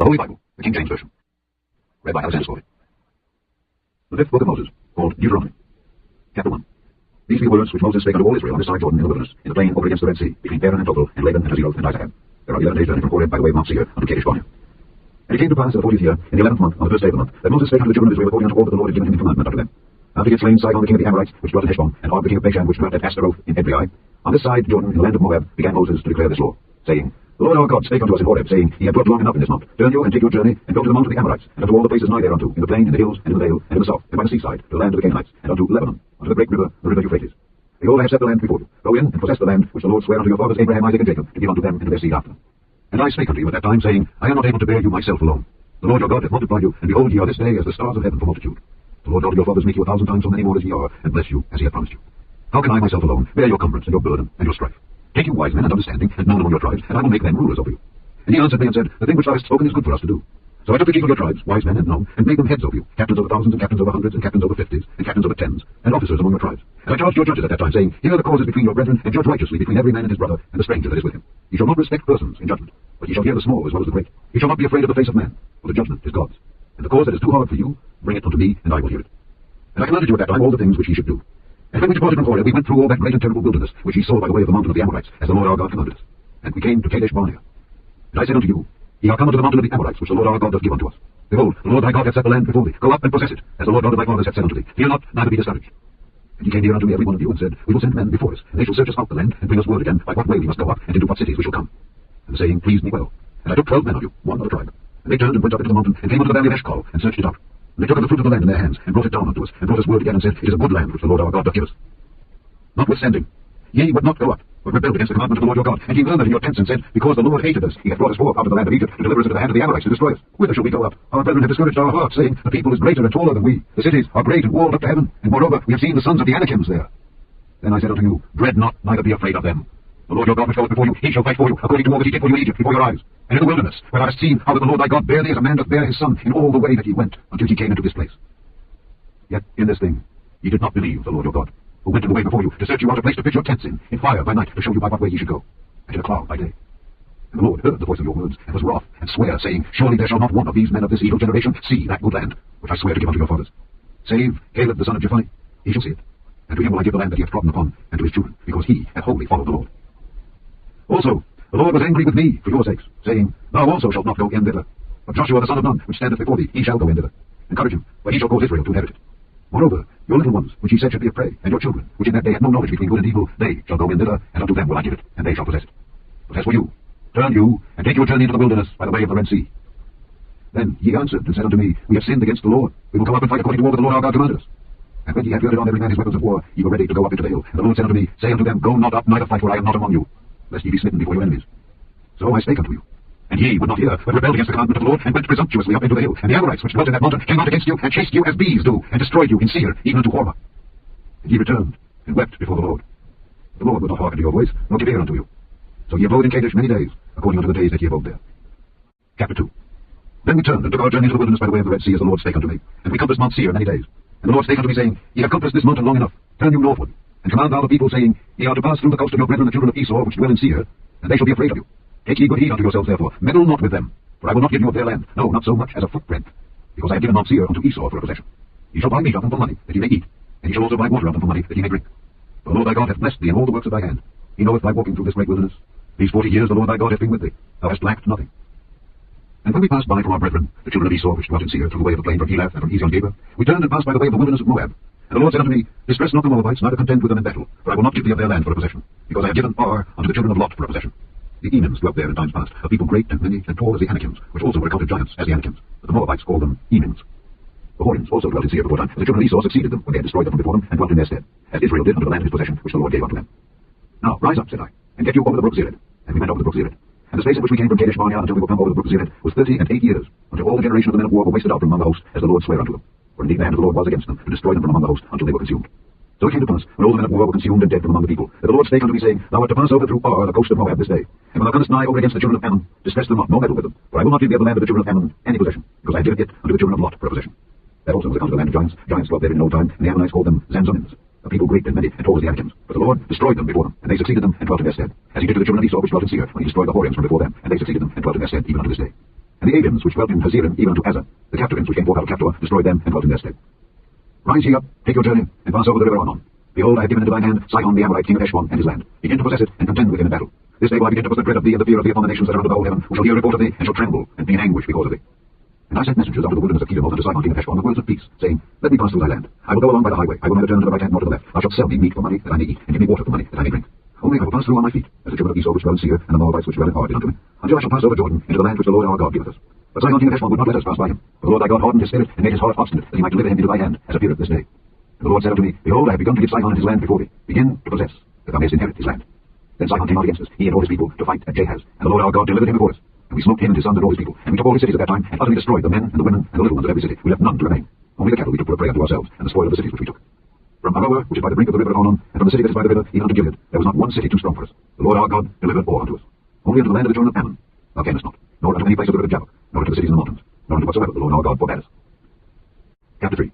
The Holy Bible, the King James Version. Read by Alexander Story. The fifth book of Moses, called Deuteronomy. Chapter 1. These be the words which Moses spake unto all Israel on this side Jordan in the wilderness, in the plain over against the Red Sea, between Paran and Topel, and Laban and Hazeroth and Isaac. There are 11 days journey from Horeb by the way of Mount Seir unto Kadesh Barnea. And it came to pass in the 40th year, in the 11th month, on the first day of the month, that Moses spake unto the children of Israel according unto all that the Lord had given him in commandment unto them. After he had slain Sihon the king of the Amorites, which dwelt in Heshbon, and Og the king of Bashan, which dwelt at Ashtaroth in Edrei, on this side Jordan in the land of Moab, began Moses to declare this law, saying, The Lord our God spake unto us in Horeb, saying, Ye have dwelt long enough in this mount. Turn you and take your journey, and go to the mount of the Amorites, and unto all the places nigh thereunto, in the plain, in the hills, and in the vale, and in the south, and by the seaside, to the land of the Canaanites, and unto Lebanon, unto the great river, the river Euphrates. Behold, I have set the land before you. Go in and possess the land which the Lord sware unto your fathers Abraham, Isaac, and Jacob, to give unto them and to their seed after them. And I spake unto you at that time, saying, I am not able to bear you myself alone. The Lord your God hath multiplied you, and behold, ye are this day as the stars of heaven for multitude. The Lord God of your fathers make you 1,000 times so many more as ye are, and bless you as he hath promised you. How can I myself alone bear your cumbrance and your burden and your strife? Take you wise men and understanding, and known among your tribes, and I will make them rulers over you. And he answered me and said, The thing which thou hast spoken is good for us to do. So I took the chief of your tribes, wise men and known, and made them heads over you, captains over thousands, and captains over hundreds, and captains over 50s, and captains over 10s, and officers among your tribes. And I charged your judges at that time, saying, Hear the causes between your brethren, and judge righteously between every man and his brother, and the stranger that is with him. Ye shall not respect persons in judgment, but ye shall hear the small as well as the great. Ye shall not be afraid of the face of man, for the judgment is God's. And the cause that is too hard for you, bring it unto me, and I will hear it. And I commanded you at that time all the things which ye should do. And when we departed from Horeb, we went through all that great and terrible wilderness, which ye saw by the way of the mountain of the Amorites, as the Lord our God commanded us. And we came to Kadesh Barnea. And I said unto you, Ye are come unto the mountain of the Amorites, which the Lord our God doth give unto us. Behold, the Lord thy God hath set the land before thee. Go up and possess it, as the Lord God of thy fathers hath said unto thee. Fear not, neither be discouraged. And ye came here unto me every one of you, and said, We will send men before us, and they shall search us out the land, and bring us word again by what way we must go up, and into what cities we shall come. And the saying pleased me well. And I took 12 men of you, one of the tribe. And they turned and went up into the mountain, and came unto the valley of Eshcol, and searched it out. And they took of the fruit of the land in their hands, and brought it down unto us, and brought us word again, and said, It is a good land which the Lord our God doth give us. Notwithstanding, ye would not go up, but rebelled against the commandment of the Lord your God. And ye murmured in your tents, and said, Because the Lord hated us, he hath brought us forth out of the land of Egypt, to deliver us into the hand of the Amorites, to destroy us. Whither shall we go up? Our brethren have discouraged our hearts, saying, The people is greater and taller than we. The cities are great and walled up to heaven, and moreover, we have seen the sons of the Anakims there. Then I said unto you, Dread not, neither be afraid of them. The Lord your God which goeth before you, he shall fight for you, according to all that he did for you in Egypt before your eyes. And in the wilderness, where thou hast seen how that the Lord thy God bare thee as a man doth bear his son, in all the way that ye went, until ye came into this place. Yet in this thing ye did not believe the Lord your God, who went in the way before you, to search you out a place to pitch your tents in fire by night, to show you by what way ye should go, and in a cloud by day. And the Lord heard the voice of your words, and was wroth, and sware, saying, Surely there shall not one of these men of this evil generation see that good land, which I swear to give unto your fathers. Save Caleb the son of Jephunneh, he shall see it, and to him will I give the land that he hath trodden upon, and to his children, because he hath wholly followed the Lord. Also, the Lord was angry with me for your sakes, saying, Thou also shalt not go in thither. But Joshua the son of Nun, which standeth before thee, he shall go in thither. Encourage him, for he shall cause Israel to inherit it. Moreover, your little ones, which he said should be a prey, and your children, which in that day had no knowledge between good and evil, they shall go in thither, and unto them will I give it, and they shall possess it. But as for you, turn you, and take your journey into the wilderness by the way of the Red Sea. Then ye answered, and said unto me, We have sinned against the Lord. We will go up and fight according to all that the Lord our God commanded us. And when ye had girded on every man his weapons of war, ye were ready to go up into the hill. And the Lord said unto me, Say unto them, Go not up, neither fight, for I am not among you, lest ye be smitten before your enemies. So I spake unto you. And ye would not hear, but rebelled against the commandment of the Lord, and went presumptuously up into the hill. And the Amorites, which dwelt in that mountain, came out against you, and chased you as bees do, and destroyed you in Seir, even unto Hormah. And ye returned, and wept before the Lord. The Lord would not hearken to your voice, nor give ear unto you. So ye abode in Kadesh many days, according unto the days that ye abode there. Chapter 2. Then we turned, and took our journey into the wilderness by the way of the Red Sea, as the Lord spake unto me. And we compassed Mount Seir many days. And the Lord spake unto me, saying, Ye have compassed this mountain long enough. Turn you northward, and command thou the people, saying, Ye are to pass through the coast of your brethren the children of Esau, which dwell in Seir, and they shall be afraid of you. Take ye good heed unto yourselves, therefore. Meddle not with them, for I will not give you of their land, no, not so much as a footprint, because I have given Mount Seir unto Esau for a possession. Ye shall buy meat of them for money, that ye may eat, and ye shall also buy water of them for money, that ye may drink. For the Lord thy God hath blessed thee in all the works of thy hand. He knoweth thy walking through this great wilderness. These 40 years the Lord thy God hath been with thee. Thou hast lacked nothing. And when we passed by from our brethren, the children of Esau, which dwelt in Seir, through the way of the plain from Elath and from Ezion-Geber, we turned and passed by the way of the wilderness of Moab. And the Lord said unto me, Distress not the Moabites, neither contend with them in battle, for I will not give thee of their land for a possession, because I have given Ar unto the children of Lot for a possession. The Emims dwelt there in times past, a people great and many and tall as the Anakims, which also were accounted giants as the Anakims, but the Moabites called them Emims. The Horims also dwelt in Seir before time, and the children of Esau succeeded them when they had destroyed them from before them, and dwelt in their stead, as Israel did unto the land of his possession, which the Lord gave unto them. Now rise up, said I, and get you over the brook Zered. And we went over the brook Zered. And the space in which we came from Kadesh Barnea until we were come over the brook Zered was 30 years, until all the generation of the men of war were wasted out from among the host, as the Lord sware unto them. For indeed the hand of the Lord was against them, to destroy them from among the host, until they were consumed. So it came to pass, when all the men of war were consumed and dead from among the people, that the Lord spake unto me, saying, Thou art to pass over through Ar, the coast of Moab, this day. And when thou comest nigh over against the children of Ammon, distress them not, nor meddle with them. For I will not give thee of the land of the children of Ammon any possession, because I have given it unto the children of Lot for a possession. That also was account of the land of giants. Giants dwelt there in old time, and the Ammonites called them Zanzonims, a people great and many, and tall as the Anakims. But the Lord destroyed them before them, and they succeeded them, and dwelt in their stead, as he did to the children of Esau, which dwelt in Seir, when he destroyed the Horims from before them, and they succeeded them, and dwelt in their stead, even unto this day. And the aliens which dwelt in Hazerim, even unto Azar, the Captorians which came forth out of Captor, destroyed them and dwelt in their stead. Rise ye up, take your journey, and pass over the river Arnon. Behold, I have given into thine hand Sihon the Amorite, king of Heshbon, and his land. Begin to possess it, and contend with him in battle. This day will I begin to put the dread of thee and the fear of thee upon the nations that are under the whole heaven, who shall hear a report of thee, and shall tremble, and be in anguish because of thee. And I sent messengers out of the wilderness of Kedemoth unto Sihon king of Heshbon with words of peace, saying, Let me pass through thy land. I will go along by the highway. I will neither turn to the right hand nor to the left. Thou shalt sell me meat for money, that I may eat, and give me water for money, that I may drink. Only I will pass through on my feet, as the children of Esau which dwell in Seir, and the Moabites which dwell in Ar did unto me, until I shall pass over Jordan into the land which the Lord our God giveth us. But Sihon king of Heshbon would not let us pass by him. For the Lord thy God hardened his spirit, and made his heart obstinate, that he might deliver him into thy hand, as appeareth this day. And the Lord said unto me, Behold, I have begun to give Sihon and his land before thee. Begin to possess, that thou mayest inherit his land. Then Sihon came out against us, he and all his people, to fight at Jahaz. And the Lord our God delivered him before us. And we smote him and his sons and all his people. And we took all his cities at that time, and utterly destroyed the men and the women and the little ones of every city. We left none to remain. Only the cattle we took for a prey unto ourselves, and the spoil of the cities which we took. From Aroer, which is by the brink of the river of Arnon, and from the city that is by the river, even unto Gilead, there was not one city too strong for us. The Lord our God delivered all unto us. Only unto the land of the children of Ammon thou camest not, nor unto any place of the river Jabbok, nor unto the cities in the mountains, nor unto whatsoever the Lord our God forbade us. Chapter 3.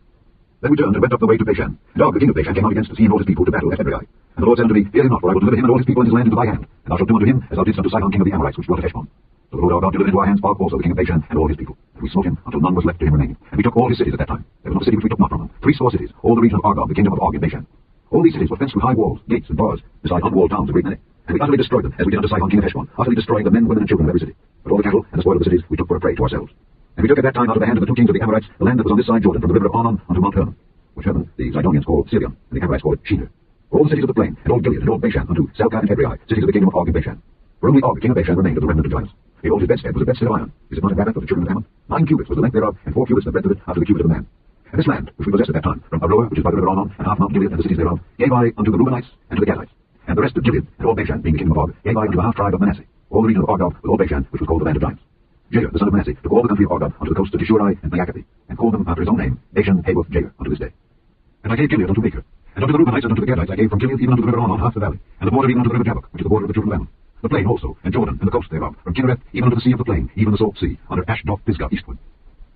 Then we turned and went up the way to Bashan. And Og the king of Bashan came out against us, he and all his people, to battle at Edrei. And the Lord said unto me, Fear him not, for I will deliver him and all his people and his land into thy hand, and thou shalt do unto him as thou didst unto Sihon king of the Amorites, which dwelt at Heshbon. So the Lord our God delivered into our hands Og also the king of Bashan and all his people. And we smote him until none was left to him remaining. And we took all his cities at that time. There was no city which we took not from him. 60 cities, all the region of Argob, the kingdom of Og in Bashan. All these cities were fenced with high walls, gates, and bars, beside unwalled towns a great many. And we utterly destroyed them, as we did unto Sihon king of Heshbon, utterly destroying the men, women, and children of every city. But all the cattle and the spoil of the cities we took for a prey to ourselves. And we took at that time out of the hand of the two kings of the Amorites the land that was on this side Jordan, from the river of Arnon unto Mount Hermon, which Hermon the Zidonians called Sirion, and the Amorites called Shinar. All the cities of the plain, and all Gilead, and all Bashan, unto Salcah and Edrei, cities of the kingdom of Og in Bashan. For only Og, king of Bashan, remained of the remnant of giants. Behold, his bedstead was a bedstead of iron. Is it not a rabbit of the children of Ammon? 9 cubits was the length thereof, and 4 cubits the breadth of it, after the cubit of a man. And this land, which we possessed at that time, from Aroer, which is by the river Arnon, and half Mount Gilead and the cities thereof, gave I unto the Reubenites and to the Gadites. And the rest of Gilead, and all Bashan, being the kingdom of Og, gave I unto the half tribe of Manasseh. All the region of Argob, with all Bashan, which was called the land of giants. Jair, the son of Manasseh, took all the country of Argob unto the coasts of Jeshurun and Maaccath, and called them after his own name, Bashan, Hawoth, Jair, unto this day. And I gave Gilead unto Machir. And unto the Reubenites and unto the Gadites I gave from Gilead even unto the river Arnon half the valley, and the border even unto the river Jabbok, which is the border of the children of Ammon. The plain also, and Jordan, and the coast thereof, from Kinnereth even unto the sea of the plain, even the salt sea, under Ashdod Pisgah eastward.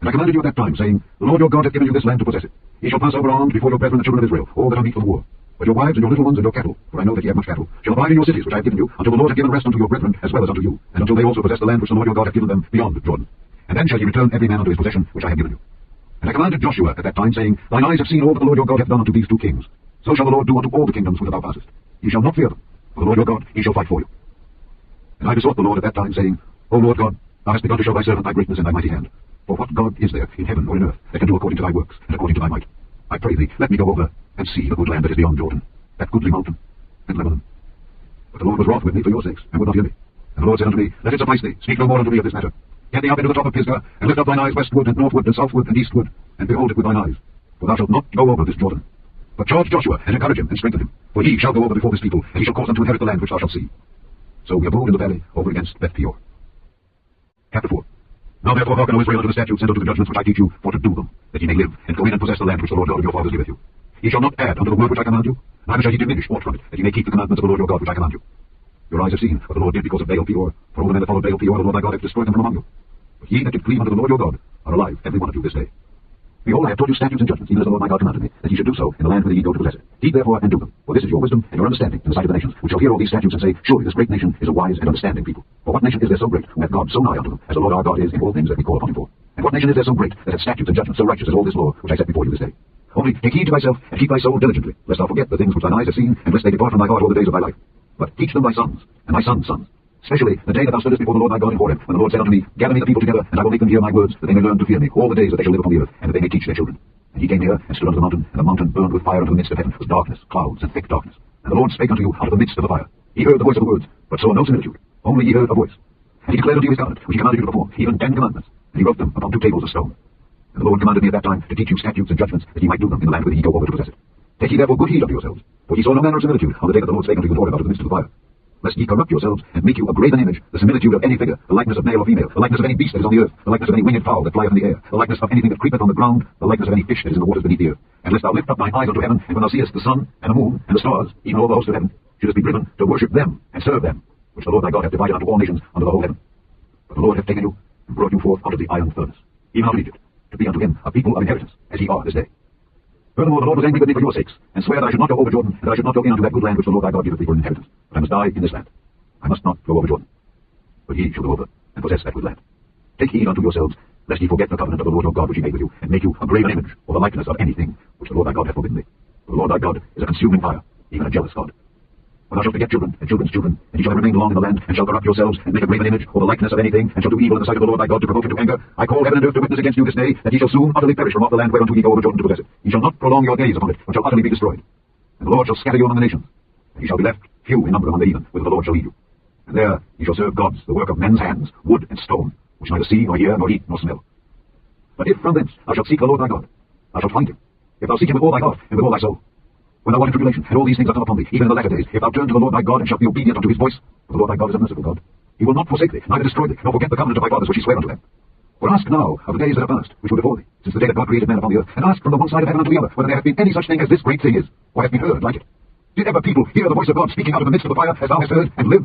And I commanded you at that time, saying, The Lord your God hath given you this land to possess it. Ye shall pass over armed before your brethren the children of Israel, all that are meet for the war. But your wives and your little ones and your cattle, for I know that ye have much cattle, shall abide in your cities which I have given you, until the Lord hath given rest unto your brethren as well as unto you, and until they also possess the land which the Lord your God hath given them beyond Jordan. And then shall ye return every man unto his possession which I have given you. And I commanded Joshua at that time, saying, Thine eyes have seen all that the Lord your God hath done unto these 2 kings. So shall the Lord do unto all the kingdoms whither thou passest. Ye shall not fear them, for the Lord your God, he shall fight for you. And I besought the Lord at that time, saying, O Lord God, thou hast begun to show thy servant thy greatness and thy mighty hand. For what God is there in heaven or in earth that can do according to thy works and according to thy might? I pray thee, let me go over and see the good land that is beyond Jordan, that goodly mountain, and Lebanon. But the Lord was wroth with me for your sakes, and would not hear me. And the Lord said unto me, Let it suffice thee, speak no more unto me of this matter. Get thee up into the top of Pisgah, and lift up thine eyes westward and northward and southward and eastward, and behold it with thine eyes. For thou shalt not go over this Jordan. But charge Joshua, and encourage him, and strengthen him. For he shall go over before this people, and he shall cause them to inherit the land which thou shalt see. So we abode in the valley over against Beth Peor. Chapter 4. Now therefore hearken, O Israel, unto the statutes and unto the judgments which I teach you, for to do them, that ye may live, and go in and possess the land which the Lord God of your fathers giveth you. Ye shall not add unto the word which I command you, neither shall ye diminish aught from it, that ye may keep the commandments of the Lord your God which I command you. Your eyes have seen what the Lord did because of Baal Peor, for all the men that followed Baal Peor, the Lord thy God hath destroyed them from among you. But ye that did cleave unto the Lord your God are alive, every one of you this day. Behold, I have taught you statutes and judgments, even as the Lord my God commanded me, that ye should do so in the land whither ye go to possess it. Keep therefore and do them, for this is your wisdom and your understanding in the sight of the nations, which shall hear all these statutes and say, Surely this great nation is a wise and understanding people. For what nation is there so great, who hath God so nigh unto them, as the Lord our God is in all things that we call upon him for? And what nation is there so great, that hath statutes and judgments so righteous as all this law, which I set before you this day? Only take heed to thyself, and keep thy soul diligently, lest thou forget the things which thine eyes have seen, and lest they depart from thy heart all the days of thy life. But teach them thy sons, and thy sons' sons, especially the day that thou stoodest before the Lord thy God in Horeb, when the Lord said unto me, Gather me the people together, and I will make them hear my words, that they may learn to fear me all the days that they shall live upon the earth, and that they may teach their children. And he came near, and stood unto the mountain, and the mountain burned with fire unto the midst of heaven, with darkness, clouds, and thick darkness. And the Lord spake unto you out of the midst of the fire. He heard the voice of the words, but saw no similitude, only he heard a voice. And he declared unto you his covenant, which he commanded you to perform, even 10 commandments, and he wrote them upon 2 tables of stone. And the Lord commanded me at that time to teach you statutes and judgments, that ye might do them in the land whither ye go over to possess it. Take ye therefore good heed unto yourselves, for ye saw no manner of similitude on the day that the Lord spake unto you in Horeb out of the midst of the fire. Lest ye corrupt yourselves, and make you a graven image, the similitude of any figure, the likeness of male or female, the likeness of any beast that is on the earth, the likeness of any winged fowl that flieth in the air, the likeness of anything that creepeth on the ground, the likeness of any fish that is in the waters beneath the earth. And lest thou lift up thine eyes unto heaven, and when thou seest the sun, and the moon, and the stars, even all the hosts of heaven, shouldest be driven to worship them, and serve them, which the Lord thy God hath divided unto all nations under the whole heaven. But the Lord hath taken you, and brought you forth out of the iron furnace, even out of Egypt, to be unto him a people of inheritance, as ye are this day. Furthermore, the Lord was angry with me for your sakes, and sware that I should not go over Jordan, and that I should not go in unto that good land which the Lord thy God giveth thee for an inheritance, but I must die in this land. I must not go over Jordan, but ye shall go over and possess that good land. Take heed unto yourselves, lest ye forget the covenant of the Lord your God which he made with you, and make you a graven image, or the likeness of anything which the Lord thy God hath forbidden thee. For the Lord thy God is a consuming fire, even a jealous God. When thou shalt beget children, and children's children, and ye shall have remained long in the land, and shall corrupt yourselves, and make a graven image, or the likeness of anything, and shall do evil in the sight of the Lord thy God, to provoke him to anger, I call heaven and earth to witness against you this day, that ye shall soon utterly perish from off the land whereunto ye go over Jordan to possess it. Ye shall not prolong your days upon it, but shall utterly be destroyed. And the Lord shall scatter you among the nations, and ye shall be left few in number among the heathen, whither the Lord shall lead you. And there ye shall serve gods, the work of men's hands, wood and stone, which neither see, nor hear, nor eat, nor smell. But if from thence thou shalt seek the Lord thy God, thou shalt find him, if thou seek him with all thy heart and with all thy soul. When thou art in tribulation, and all these things are come upon thee, even in the latter days, if thou turn to the Lord thy God, and shalt be obedient unto his voice, for the Lord thy God is a merciful God. He will not forsake thee, neither destroy thee, nor forget the covenant of thy fathers which he sware unto them. For ask now of the days that are past, which were before thee, since the day that God created man upon the earth, and ask from the one side of heaven unto the other, whether there hath been any such thing as this great thing is, or hath been heard like it. Did ever people hear the voice of God speaking out of the midst of the fire, as thou hast heard, and live?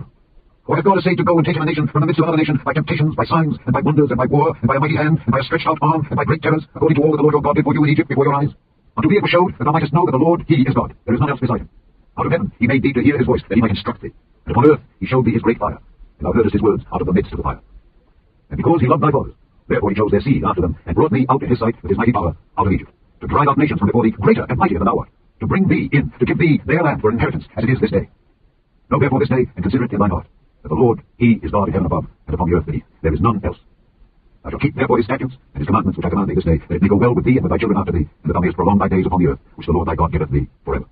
Or hath God essayed to go and take a nation from the midst of another nation, by temptations, by signs, and by wonders, and by war, and by a mighty hand, and by a stretched out arm, and by great terrors, according to all that the Lord your God did for you in Egypt before your eyes? Unto thee it was showed that thou mightest know that the Lord, he is God. There is none else beside him. Out of heaven he made thee to hear his voice, that he might instruct thee. And upon earth he showed thee his great fire, and thou heardest his words out of the midst of the fire. And because he loved thy fathers, therefore he chose their seed after them, and brought thee out in his sight with his mighty power out of Egypt, to drive out nations from before thee greater and mightier than thou art, to bring thee in, to give thee their land for an inheritance, as it is this day. Know therefore this day, and consider it in thine heart, that the Lord, he is God in heaven above, and upon the earth beneath. There is none else. Thou shalt keep therefore his statutes and his commandments which I command thee this day, that it may go well with thee and with thy children after thee, and that thou mayest prolong thy days upon the earth, which the Lord thy God giveth thee forever.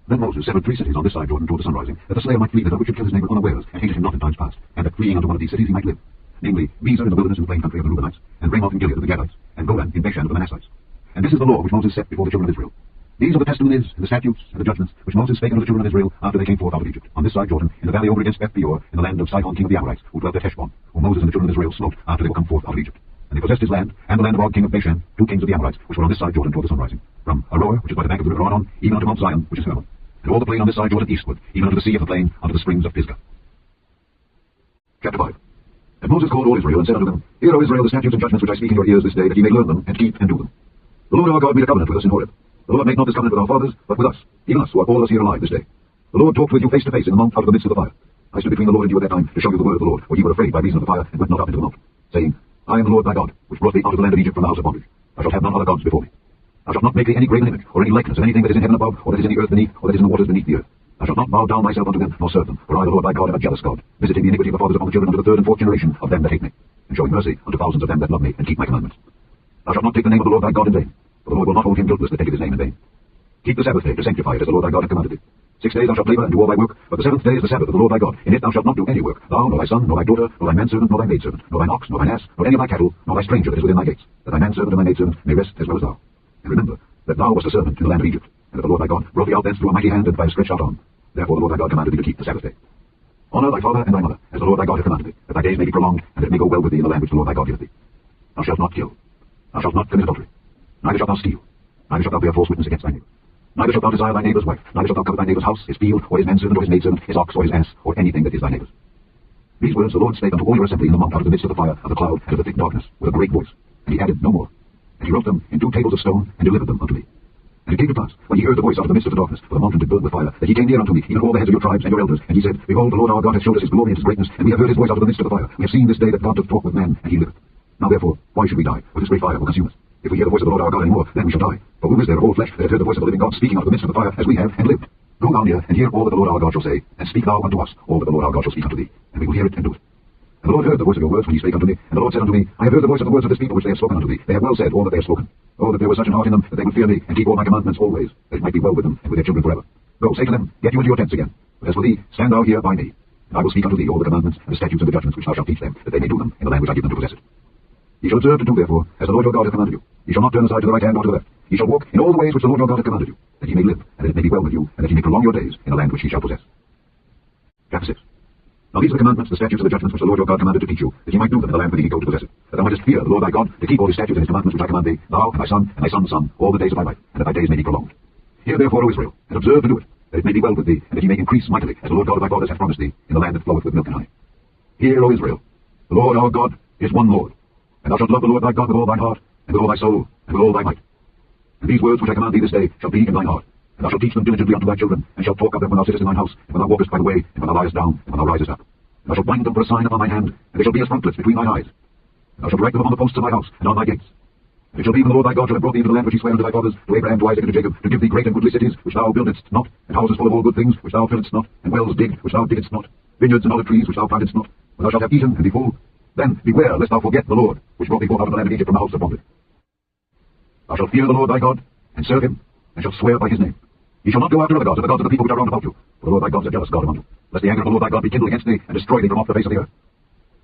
Then Moses severed 3 cities on this side Jordan toward the sunrising, that the slayer might flee thither which should kill his neighbor unawares, and hated him not in times past, and that fleeing unto one of these cities he might live. Namely, Bezer in the wilderness in the plain country of the Reubenites, and Ramoth in Gilead of the Gadites, and Golan in Bashan of the Manassites. And this is the law which Moses set before the children of Israel. These are the testimonies, and the statutes, and the judgments, which Moses spake unto the children of Israel after they came forth out of Egypt, on this side Jordan, in the valley over against Beth Peor, in the land of Sihon king of the Amorites, who dwelt at Heshbon, whom Moses and the children of Israel smote after they were come forth out of Egypt. And they possessed his land, and the land of Og king of Bashan, 2 kings of the Amorites, which were on this side Jordan toward the sunrising, from Aroer, which is by the bank of the river Arnon, even unto Mount Zion, which is Hermon, and all the plain on this side Jordan eastward, even unto the sea of the plain, unto the springs of Pisgah. Chapter 5. And Moses called all Israel, and said unto them, Hear, O Israel, the statutes and judgments which I speak in your ears this day, that ye may learn them, and keep and do them. The Lord our God made a covenant with us in Horeb. The Lord made not this covenant with our fathers, but with us, even us, who are all us here alive this day. The Lord talked with you face to face in the mount out of the midst of the fire. I stood between the Lord and you at that time, to show you the word of the Lord, for ye were afraid by reason of the fire, and went not up into the mount, saying, I am the Lord thy God, which brought thee out of the land of Egypt from the house of bondage. Thou shalt have none other gods before me. Thou shalt not make thee any graven image, or any likeness of anything that is in heaven above, or that is in the earth beneath, or that is in the waters beneath the earth. Thou shalt not bow down thyself unto them, nor serve them, for I, the Lord thy God, am a jealous God, visiting the iniquity of the fathers upon the children unto the 3rd and 4th generation of them that hate me, and showing mercy unto thousands of them that love me, and keep my commandments. Thou shalt not take the name of the Lord thy God in vain, for the Lord will not hold him guiltless that taketh his name in vain. Keep the Sabbath day to sanctify it, as the Lord thy God hath commanded thee. 6 days thou shalt labor and do all thy work, but the 7th day is the Sabbath of the Lord thy God. In it thou shalt not do any work, thou, nor thy son, nor thy daughter, nor thy manservant, nor thy maidservant, nor thine ox, nor thine ass, nor any of thy cattle, nor thy stranger that is within thy gates, that thy manservant and thy maidservant may rest as well as thou. And remember that thou wast a servant in the land of Egypt, and that the Lord thy God brought thee out thence through a mighty hand and by a stretched out arm. Therefore the Lord thy God commanded thee to keep the Sabbath day. Honor thy father and thy mother, as the Lord thy God hath commanded thee, that thy days may be prolonged, and that it may go well with thee in the land which the Lord thy God giveth thee. Thou shalt not kill. Thou shalt not commit adultery. Neither shalt thou steal. Neither shalt thou bear false witness against thy neighbor. Neither shalt thou desire thy neighbor's wife. Neither shalt thou covet thy neighbor's house, his field, or his manservant, or his maidservant, his ox, or his ass, or anything that is thy neighbor's. These words the Lord spake unto all your assembly in the mount out of the midst of the fire, of the cloud, and of the thick darkness, with a great voice. And he added no more. And he wrote them in 2 tables of stone, and delivered them unto me. And it came to pass, when he heard the voice out of the midst of the darkness, for the mountain did burn with fire, that he came near unto me, even all the heads of your tribes and your elders, and he said, Behold, the Lord our God hath showed us his glory and his greatness, and we have heard his voice out of the midst of the fire. We have seen this day that God doth talk with man, and he liveth. Now therefore, why should we die? For this great fire will consume us. If we hear the voice of the Lord our God any more, then we shall die. For who is there of all flesh that hath heard the voice of the living God speaking out of the midst of the fire, as we have, and lived? Go thou near, and hear all that the Lord our God shall say, and speak thou unto us all that the Lord our God shall speak unto thee, and we will hear it and do it. And the Lord heard the voice of your words when he spake unto me, and the Lord said unto me, I have heard the voice of the words of this people which they have spoken unto thee. They have well said all that they have spoken. Oh, that there was such an heart in them, that they would fear me, and keep all my commandments always, that it might be well with them, and with their children forever. Go, say to them, Get you into your tents again. But as for thee, stand thou here by me, and I will speak unto thee all the commandments, and the statutes, and the judgments which thou shalt teach them, that they may do them in the land which I give them to possess it. Ye shall observe to do therefore, as the Lord your God hath commanded you. Ye shall not turn aside to the right hand or to the left. Ye shall walk in all the ways which the Lord your God hath commanded you, that ye may live, and that it may be well with you, and that ye may prolong your days in the land which ye shall possess. Chapter 6. Now these are the commandments, the statutes, and the judgments which the Lord your God commanded to teach you, that ye might do them in the land whither ye go to possess it, that thou mightest fear the Lord thy God, to keep all his statutes and his commandments which I command thee, thou and thy son and thy son's son, all the days of thy life, and that thy days may be prolonged. Hear therefore, O Israel, and observe to do it, that it may be well with thee, and that ye may increase mightily, as the Lord God of thy fathers hath promised thee, in the land that floweth with milk and honey. Hear, O Israel, the Lord our God is one Lord, and thou shalt love the Lord thy God with all thine heart, and with all thy soul, and with all thy might. And these words which I command thee this day shall be in thine heart, and thou shalt teach them diligently unto thy children, and shalt talk of them when thou sittest in thine house, and when thou walkest by the way, and when thou liest down, and when thou risest up. And thou shalt bind them for a sign upon thine hand, and they shall be as frontlets between thine eyes. Thou shalt write them upon the posts of thy house, and on thy gates. And it shall be when the Lord thy God shall have brought thee into the land which he sware unto thy fathers, to Abraham, to Isaac, and to Jacob, to give thee great and goodly cities, which thou buildedst not, and houses full of all good things, which thou filledst not, and wells digged, which thou diggedst not, vineyards and olive trees, which thou plantedst not, when thou shalt have eaten and be full, then beware lest thou forget the Lord, which brought thee forth out of the land of Egypt from the house of bondage. Thou shalt fear the Lord thy God, and serve him, and shalt swear by his name. Ye shall not go after other gods, and the gods of the people which are round about you, for the Lord thy God is a jealous God among you, lest the anger of the Lord thy God be kindled against thee, and destroy thee from off the face of the earth.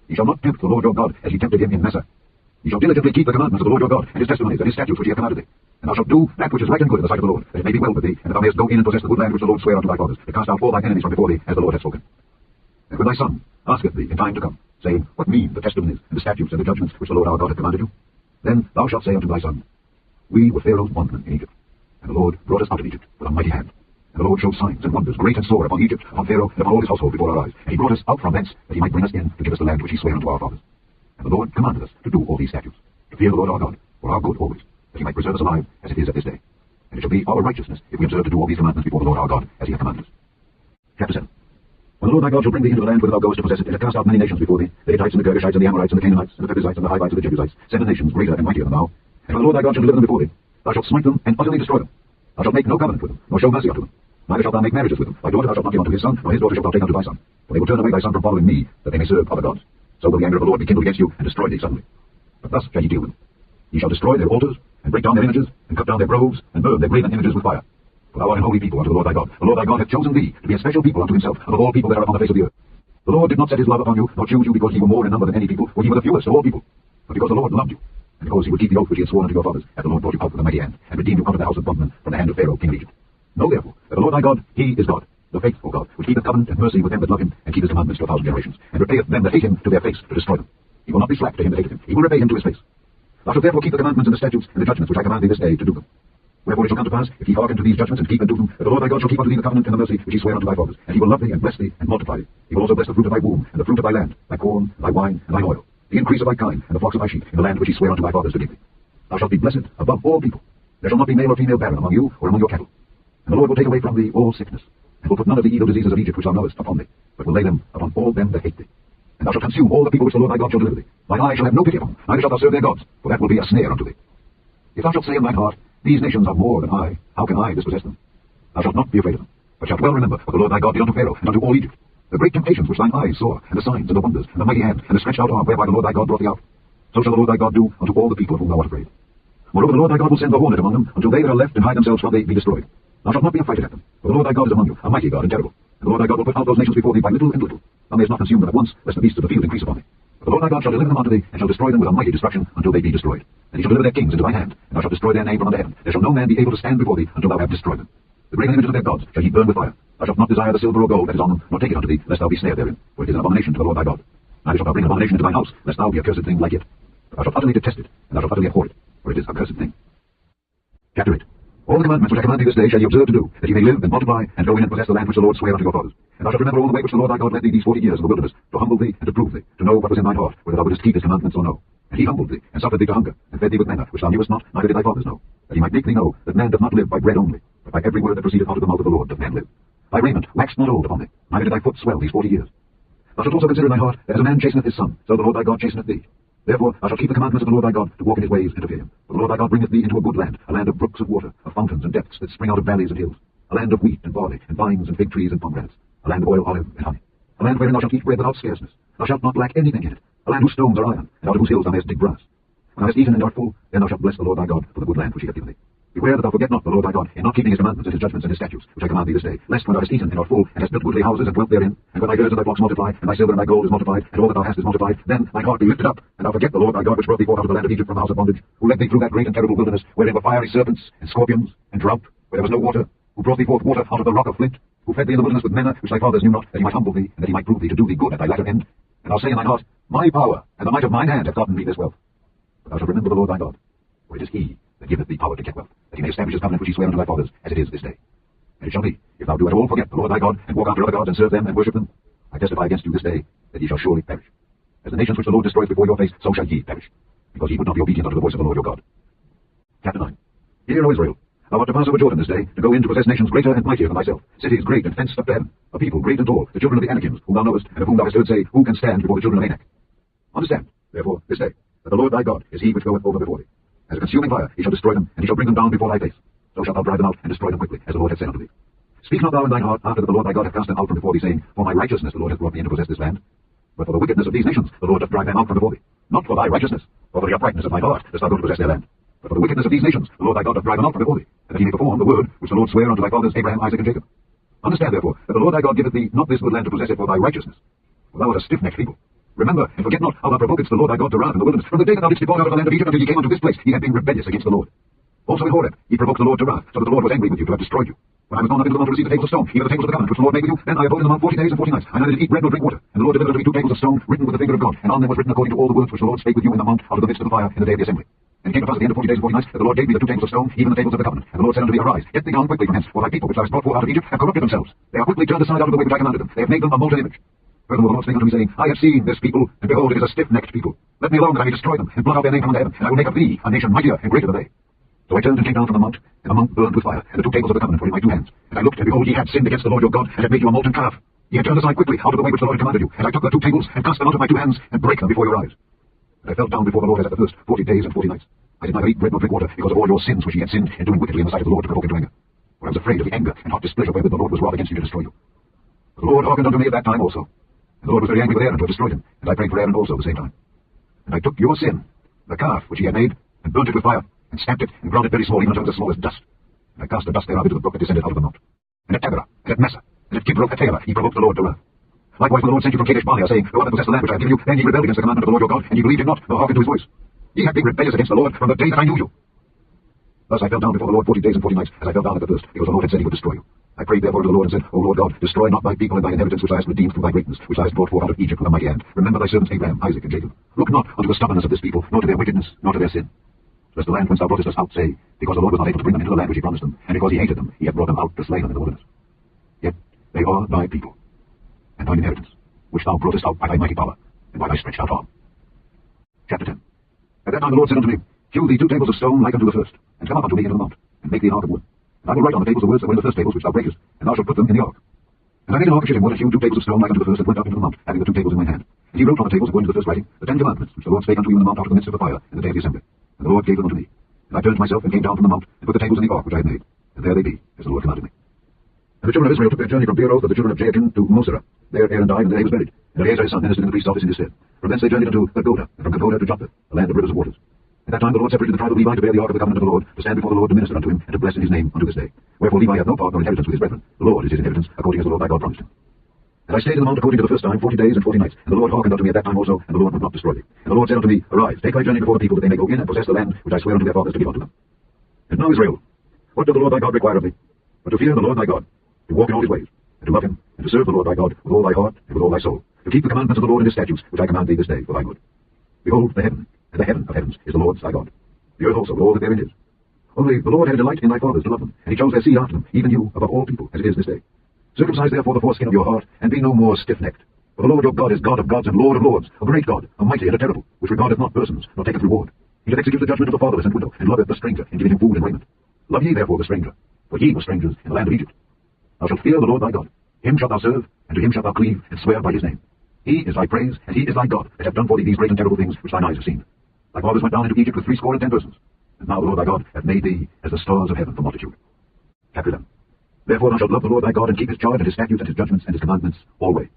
Ye shall not tempt the Lord your God, as ye tempted him in Massa. Ye shall diligently keep the commandments of the Lord your God, and his testimonies, and his statutes which he hath commanded thee. And thou shalt do that which is right and good in the sight of the Lord, that it may be well with thee, and that thou mayest go in and possess the good land which the Lord sware unto thy fathers, to cast out all thine enemies from before thee, as the Lord hath spoken. And when thy son asketh thee in time to come, saying, What mean the testimonies, and the statutes, and the judgments which the Lord our God hath commanded you? Then thou shalt say unto thy son, We were Pharaoh's bondmen in Egypt, and the Lord brought us out of Egypt with a mighty hand. And the Lord showed signs and wonders, great and sore, upon Egypt, upon Pharaoh, and upon all his household before our eyes. And he brought us out from thence, that he might bring us in to give us the land which he sware unto our fathers. And the Lord commanded us to do all these statutes, to fear the Lord our God, for our good always, that he might preserve us alive, as it is at this day. And it shall be our righteousness, if we observe to do all these commandments before the Lord our God, as he hath commanded us. Chapter 7. When the Lord thy God shall bring thee into the land whither thou goest to possess it, and hath cast out many nations before thee, the Hittites, and the Girgashites, and the Amorites, and the Canaanites, and the Perizzites, and the Hivites, and the Jebusites, 7 nations greater and mightier than thou. And when the Lord thy God shall deliver them before thee, thou shalt smite them, and utterly destroy them. Thou shalt make no covenant with them, nor show mercy unto them. Neither shalt thou make marriages with them. Thy daughter thou shalt not give unto his son, nor his daughter shalt thou take unto thy son. For they will turn away thy son from following me, that they may serve other gods. So will the anger of the Lord be kindled against you, and destroy thee suddenly. But thus shall ye deal with them. Ye shall destroy their altars, and break down their images, and cut down their groves, and burn their graven images with fire. For thou art an holy people unto the Lord thy God. The Lord thy God hath chosen thee to be a special people unto himself, above all people that are upon the face of the earth. The Lord did not set his love upon you, nor choose you because ye were more in number than any people, for ye were the fewest of all people, but because the Lord loved you, and because he would keep the oath which he had sworn unto your fathers, as the Lord brought you out with a mighty hand, and redeemed you out of the house of bondmen from the hand of Pharaoh king of Egypt. Know therefore that the Lord thy God, he is God, the faithful God, which keepeth covenant and mercy with them that love him, and keep his commandments to 1,000 generations, and repayeth them that hate him to their face, to destroy them. He will not be slack to him that hateth him, he will repay him to his face. Thou shalt therefore keep the commandments and the statutes and the judgments which I command thee this day to do them. Wherefore it shall come to pass, if ye hearken to these judgments and keep and do them, that the Lord thy God shall keep unto thee the covenant and the mercy which he sware unto thy fathers, and he will love thee and bless thee and multiply thee. He will also bless the fruit of thy womb, and the fruit of thy land, thy corn, thy wine, and thine oil, the increase of thy kine, and the flocks of thy sheep, in the land which he sware unto thy fathers to give thee. Thou shalt be blessed above all people. There shall not be male or female barren among you or among your cattle. And the Lord will take away from thee all sickness, and will put none of the evil diseases of Egypt which thou knowest upon thee, but will lay them upon all them that hate thee. And thou shalt consume all the people which the Lord thy God shall deliver thee. Thine eye shall have no pity upon them, neither shalt thou serve their gods, for that will be a snare unto thee. If thou shalt say in thine heart, These nations are more than I, how can I dispossess them? Thou shalt not be afraid of them, but shalt well remember what the Lord thy God did unto Pharaoh and unto all Egypt, the great temptations which thine eyes saw, and the signs, and the wonders, and the mighty hand, and the stretched out arm whereby the Lord thy God brought thee out. So shall the Lord thy God do unto all the people of whom thou art afraid. Moreover, the Lord thy God will send the hornet among them, until they that are left and hide themselves shall they be destroyed. Thou shalt not be affrighted at them, for the Lord thy God is among you, a mighty God and terrible. And the Lord thy God will put out those nations before thee by little and little. Thou mayest not consume them at once, lest the beasts of the field increase upon thee. But the Lord thy God shall deliver them unto thee, and shall destroy them with a mighty destruction, until they be destroyed. And he shall deliver their kings into thine hand, and thou shalt destroy their name from under heaven. There shall no man be able to stand before thee, until thou have destroyed them. The graven images of their gods shall ye burn with fire. Thou shalt not desire the silver or gold that is on them, nor take it unto thee, lest thou be snared therein, for it is an abomination to the Lord thy God. Neither shalt thou bring an abomination into thine house, lest thou be a cursed thing like it. But thou shalt utterly detest it, and thou shalt utterly abhor it, for it is a cursed thing. Chapter 8. All the commandments which I command thee this day shall ye observe to do, that ye may live and multiply, and go in and possess the land which the Lord sware unto your fathers. And thou shalt remember all the way which the Lord thy God led thee these 40 years in the wilderness, to humble thee and to prove thee, to know what was in thine heart, whether thou wouldest keep his commandments or no. And he humbled thee, and suffered thee to hunger, and fed thee with manna, which thou knewest not, neither did thy fathers know, that he might make thee know that man doth not live by bread only, but by every word that proceedeth out of the mouth of the Lord doth man live. Thy raiment waxed not old upon thee, neither did thy foot swell these 40 years. Thou shalt also consider in thy heart that as a man chasteneth his son, so the Lord thy God chasteneth thee. Therefore thou shalt keep the commandments of the Lord thy God, to walk in his ways and to fear him. For the Lord thy God bringeth thee into a good land, a land of brooks of water, of fountains and depths that spring out of valleys and hills, a land of wheat and barley, and vines and fig trees and pomegranates, a land of oil, olive, and honey, a land wherein thou shalt eat bread without scarceness. Thou shalt not lack anything in it, a land whose stones are iron, and out of whose hills thou mayest dig brass. When thou hast eaten and art full, then thou shalt bless the Lord thy God for the good land which he hath given thee. Beware that thou forget not the Lord thy God in not keeping his commandments and his judgments and his statutes, which I command thee this day, lest when thou hast eaten and art full, and hast built goodly houses and dwelt therein, and when thy herds and thy flocks multiply, and thy silver and thy gold is multiplied, and all that thou hast is multiplied, then thine heart be lifted up, and thou forget the Lord thy God which brought thee forth out of the land of Egypt from the house of bondage, who led thee through that great and terrible wilderness, wherein were fiery serpents, and scorpions, and drought, where there was no water, who brought thee forth water out of the rock of flint, who fed thee in the wilderness with manna, which thy fathers knew not, that he might humble thee, and that he might prove thee to do thee good at thy latter end. And thou say in thine heart, My power and the might of mine hand hath gotten me this wealth. But thou shalt remember the Lord thy God, for it is he that giveth thee power to get wealth, that he may establish his covenant which he sware unto thy fathers, as it is this day. And it shall be, if thou do at all forget the Lord thy God, and walk after other gods, and serve them, and worship them, I testify against you this day, that ye shall surely perish. As the nations which the Lord destroys before your face, so shall ye perish, because ye would not be obedient unto the voice of the Lord your God. Chapter 9. Hear, O Israel, thou art to pass over Jordan this day, to go in to possess nations greater and mightier than thyself, cities great and fenced up to heaven, a people great and tall, the children of the Anakims, whom thou knowest, and of whom thou hast heard say, Who can stand before the children of Anak? Understand, therefore, this day, that the Lord thy God is he which goeth over before thee. As a consuming fire he shall destroy them, and he shall bring them down before thy face. So shalt thou drive them out, and destroy them quickly, as the Lord hath said unto thee. Speak not thou in thine heart after that the Lord thy God hath cast them out from before thee, saying, For my righteousness the Lord hath brought me in to possess this land. But for the wickedness of these nations the Lord doth drive them out from before thee. Not for thy righteousness, or for the uprightness of thine heart dost thou go to possess their land. But for the wickedness of these nations the Lord thy God doth drive them out from before thee, and that he may perform the word which the Lord sware unto thy fathers Abraham, Isaac, and Jacob. Understand therefore that the Lord thy God giveth thee not this good land to possess it for thy righteousness, for thou art a stiff-necked people. Remember, and forget not how thou provokest the Lord thy God to wrath in the wilderness. From the day that thou didst depart out of the land of Egypt until ye came unto this place, ye have been rebellious against the Lord. Also in Horeb, ye provoked the Lord to wrath, so that the Lord was angry with you to have destroyed you. When I was gone up into the mount to receive the tables of stone, even the tables of the covenant which the Lord made with you, then I abode in the mount 40 days and 40 nights. I neither did eat bread nor drink water. And the Lord delivered unto me 2 tables of stone, written with the finger of God, and on them was written according to all the words which the Lord spake with you in the mount out of the midst of the fire in the day of the assembly. And it came to pass at the end of 40 days and 40 nights that the Lord gave me the 2 tables of stone, even the tables of the covenant. And the Lord said unto me, Arise, get thee down quickly from hence, for thy people which thou hast brought forth out of Egypt have corrupted themselves. They are quickly turned aside out of the way which I commanded them. They have made them a molten image. Furthermore the Lord spake unto me, saying, I have seen this people, and behold, it is a stiff-necked people. Let me alone that I may destroy them, and blot out their name from under heaven, and I will make of thee a nation mightier and greater than they. So I turned and came down from the mount, and the mount burned with fire, and the 2 tables of the covenant were in my 2 hands. And I looked, and behold, ye had sinned against the Lord your God, and had made you a molten calf. Ye had turned aside quickly out of the way which the Lord had commanded you. And I took the 2 tables, and cast them out of my 2 hands, and brake them before your eyes. And I fell down before the Lord as at the first 40 days and 40 nights. I did neither eat bread nor drink water, because of all your sins which ye had sinned in doing wickedly in the sight of the Lord to provoke him to anger. For I was afraid of the anger and hot displeasure wherewith the Lord was wroth against you to destroy you. But the Lord hearkened unto me at that time also. And the Lord was very angry with Aaron to have destroyed him, and I prayed for Aaron also at the same time. And I took your sin, the calf which ye had made, and burnt it with fire, and stamped it, and ground it very small, even unto the smallest dust. And I cast the dust thereof into the brook that descended out of the mount. And at Taberah, and at Massa, and at Kibroth-Hattaavah, he provoked the Lord to wrath. Likewise the Lord sent you from Kadesh-Barnea, saying, Go up and possess the land which I have given you. Then ye rebelled against the commandment of the Lord your God, and ye believed him not, nor hearkened to his voice. Ye have been rebellious against the Lord from the day that I knew you. Thus I fell down before the Lord 40 days and 40 nights, as I fell down at the first, because the Lord had said he would destroy you. I prayed therefore unto the Lord, and said, O Lord God, destroy not thy people and thy inheritance, which thou hast redeemed from thy greatness, which thou hast brought forth out of Egypt with a mighty hand. Remember thy servants Abraham, Isaac, and Jacob. Look not unto the stubbornness of this people, nor to their wickedness, nor to their sin. Lest the land whence thou broughtest us out say, Because the Lord was not able to bring them into the land which he promised them, and because he hated them, he hath brought them out to slay them in the wilderness. Yet they are thy people, and thine inheritance, which thou broughtest out by thy mighty power, and by thy stretched out arm. Chapter 10. At that time the Lord said unto me, Hew thee 2 tables of stone like unto the first, and come up unto me into the mount, and make thee an ark of wood. And I will write on the tables the words that were in the first tables which thou breakest, and thou shalt put them in the ark. And I made an ark of shittim wood, and hewed 2 tables of stone like unto the first, and went up into the mount, having the 2 tables in my hand. And he wrote on the tables according to the first writing the 10 commandments, which the Lord spake unto you in the mount out of the midst of the fire in the day of the assembly. And the Lord gave them unto me. And I turned myself and came down from the mount, and put the tables in the ark which I had made. And there they be, as the Lord commanded me. And the children of Israel took their journey from Beeroth of the children of Jakin to Mosera. There Aaron died, and there he was buried. And Eleazar his son ministered in the priest's office in his stead. From thence they journeyed unto Pagoda, and from Pagoda to Joppa, a land of rivers of waters. At that time the Lord separated the tribe of Levi to bear the ark of the covenant of the Lord, to stand before the Lord to minister unto him, and to bless in his name unto this day. Wherefore Levi hath no part nor inheritance with his brethren. The Lord is his inheritance, according as the Lord thy God promised him. And I stayed in the mount according to the first time 40 days and 40 nights. And the Lord hearkened unto me at that time also, and the Lord would not destroy thee. And the Lord said unto me, Arise, take thy journey before the people, that they may go in and possess the land which I swear unto their fathers to give unto them. And now Israel, what doth the Lord thy God require of thee? But to fear the Lord thy God, to walk in all his ways, and to love him, and to serve the Lord thy God with all thy heart and with all thy soul, to keep the commandments of the Lord and his statutes, which I command thee this day for thy good. Behold, the heaven, and the heaven of heavens is the Lord's thy God. The earth also, with all that therein is. Only the Lord had a delight in thy fathers to love them, and he chose their seed after them, even you, above all people, as it is this day. Circumcise therefore the foreskin of your heart, and be no more stiff-necked. For the Lord your God is God of gods and Lord of lords, a great God, a mighty and a terrible, which regardeth not persons, nor taketh reward. He doth execute the judgment of the fatherless and widow, and loveth the stranger, in giving him food and raiment. Love ye therefore the stranger, for ye were strangers in the land of Egypt. Thou shalt fear the Lord thy God. Him shalt thou serve, and to him shalt thou cleave, and swear by his name. He is thy praise, and he is thy God, that hath done for thee these great and terrible things which thine eyes have seen. Thy fathers went down into Egypt with 70 persons, and now the Lord thy God hath made thee as the stars of heaven for multitude. Chapter 11. Therefore thou shalt love the Lord thy God, and keep his charge, and his statutes, and his judgments, and his commandments always.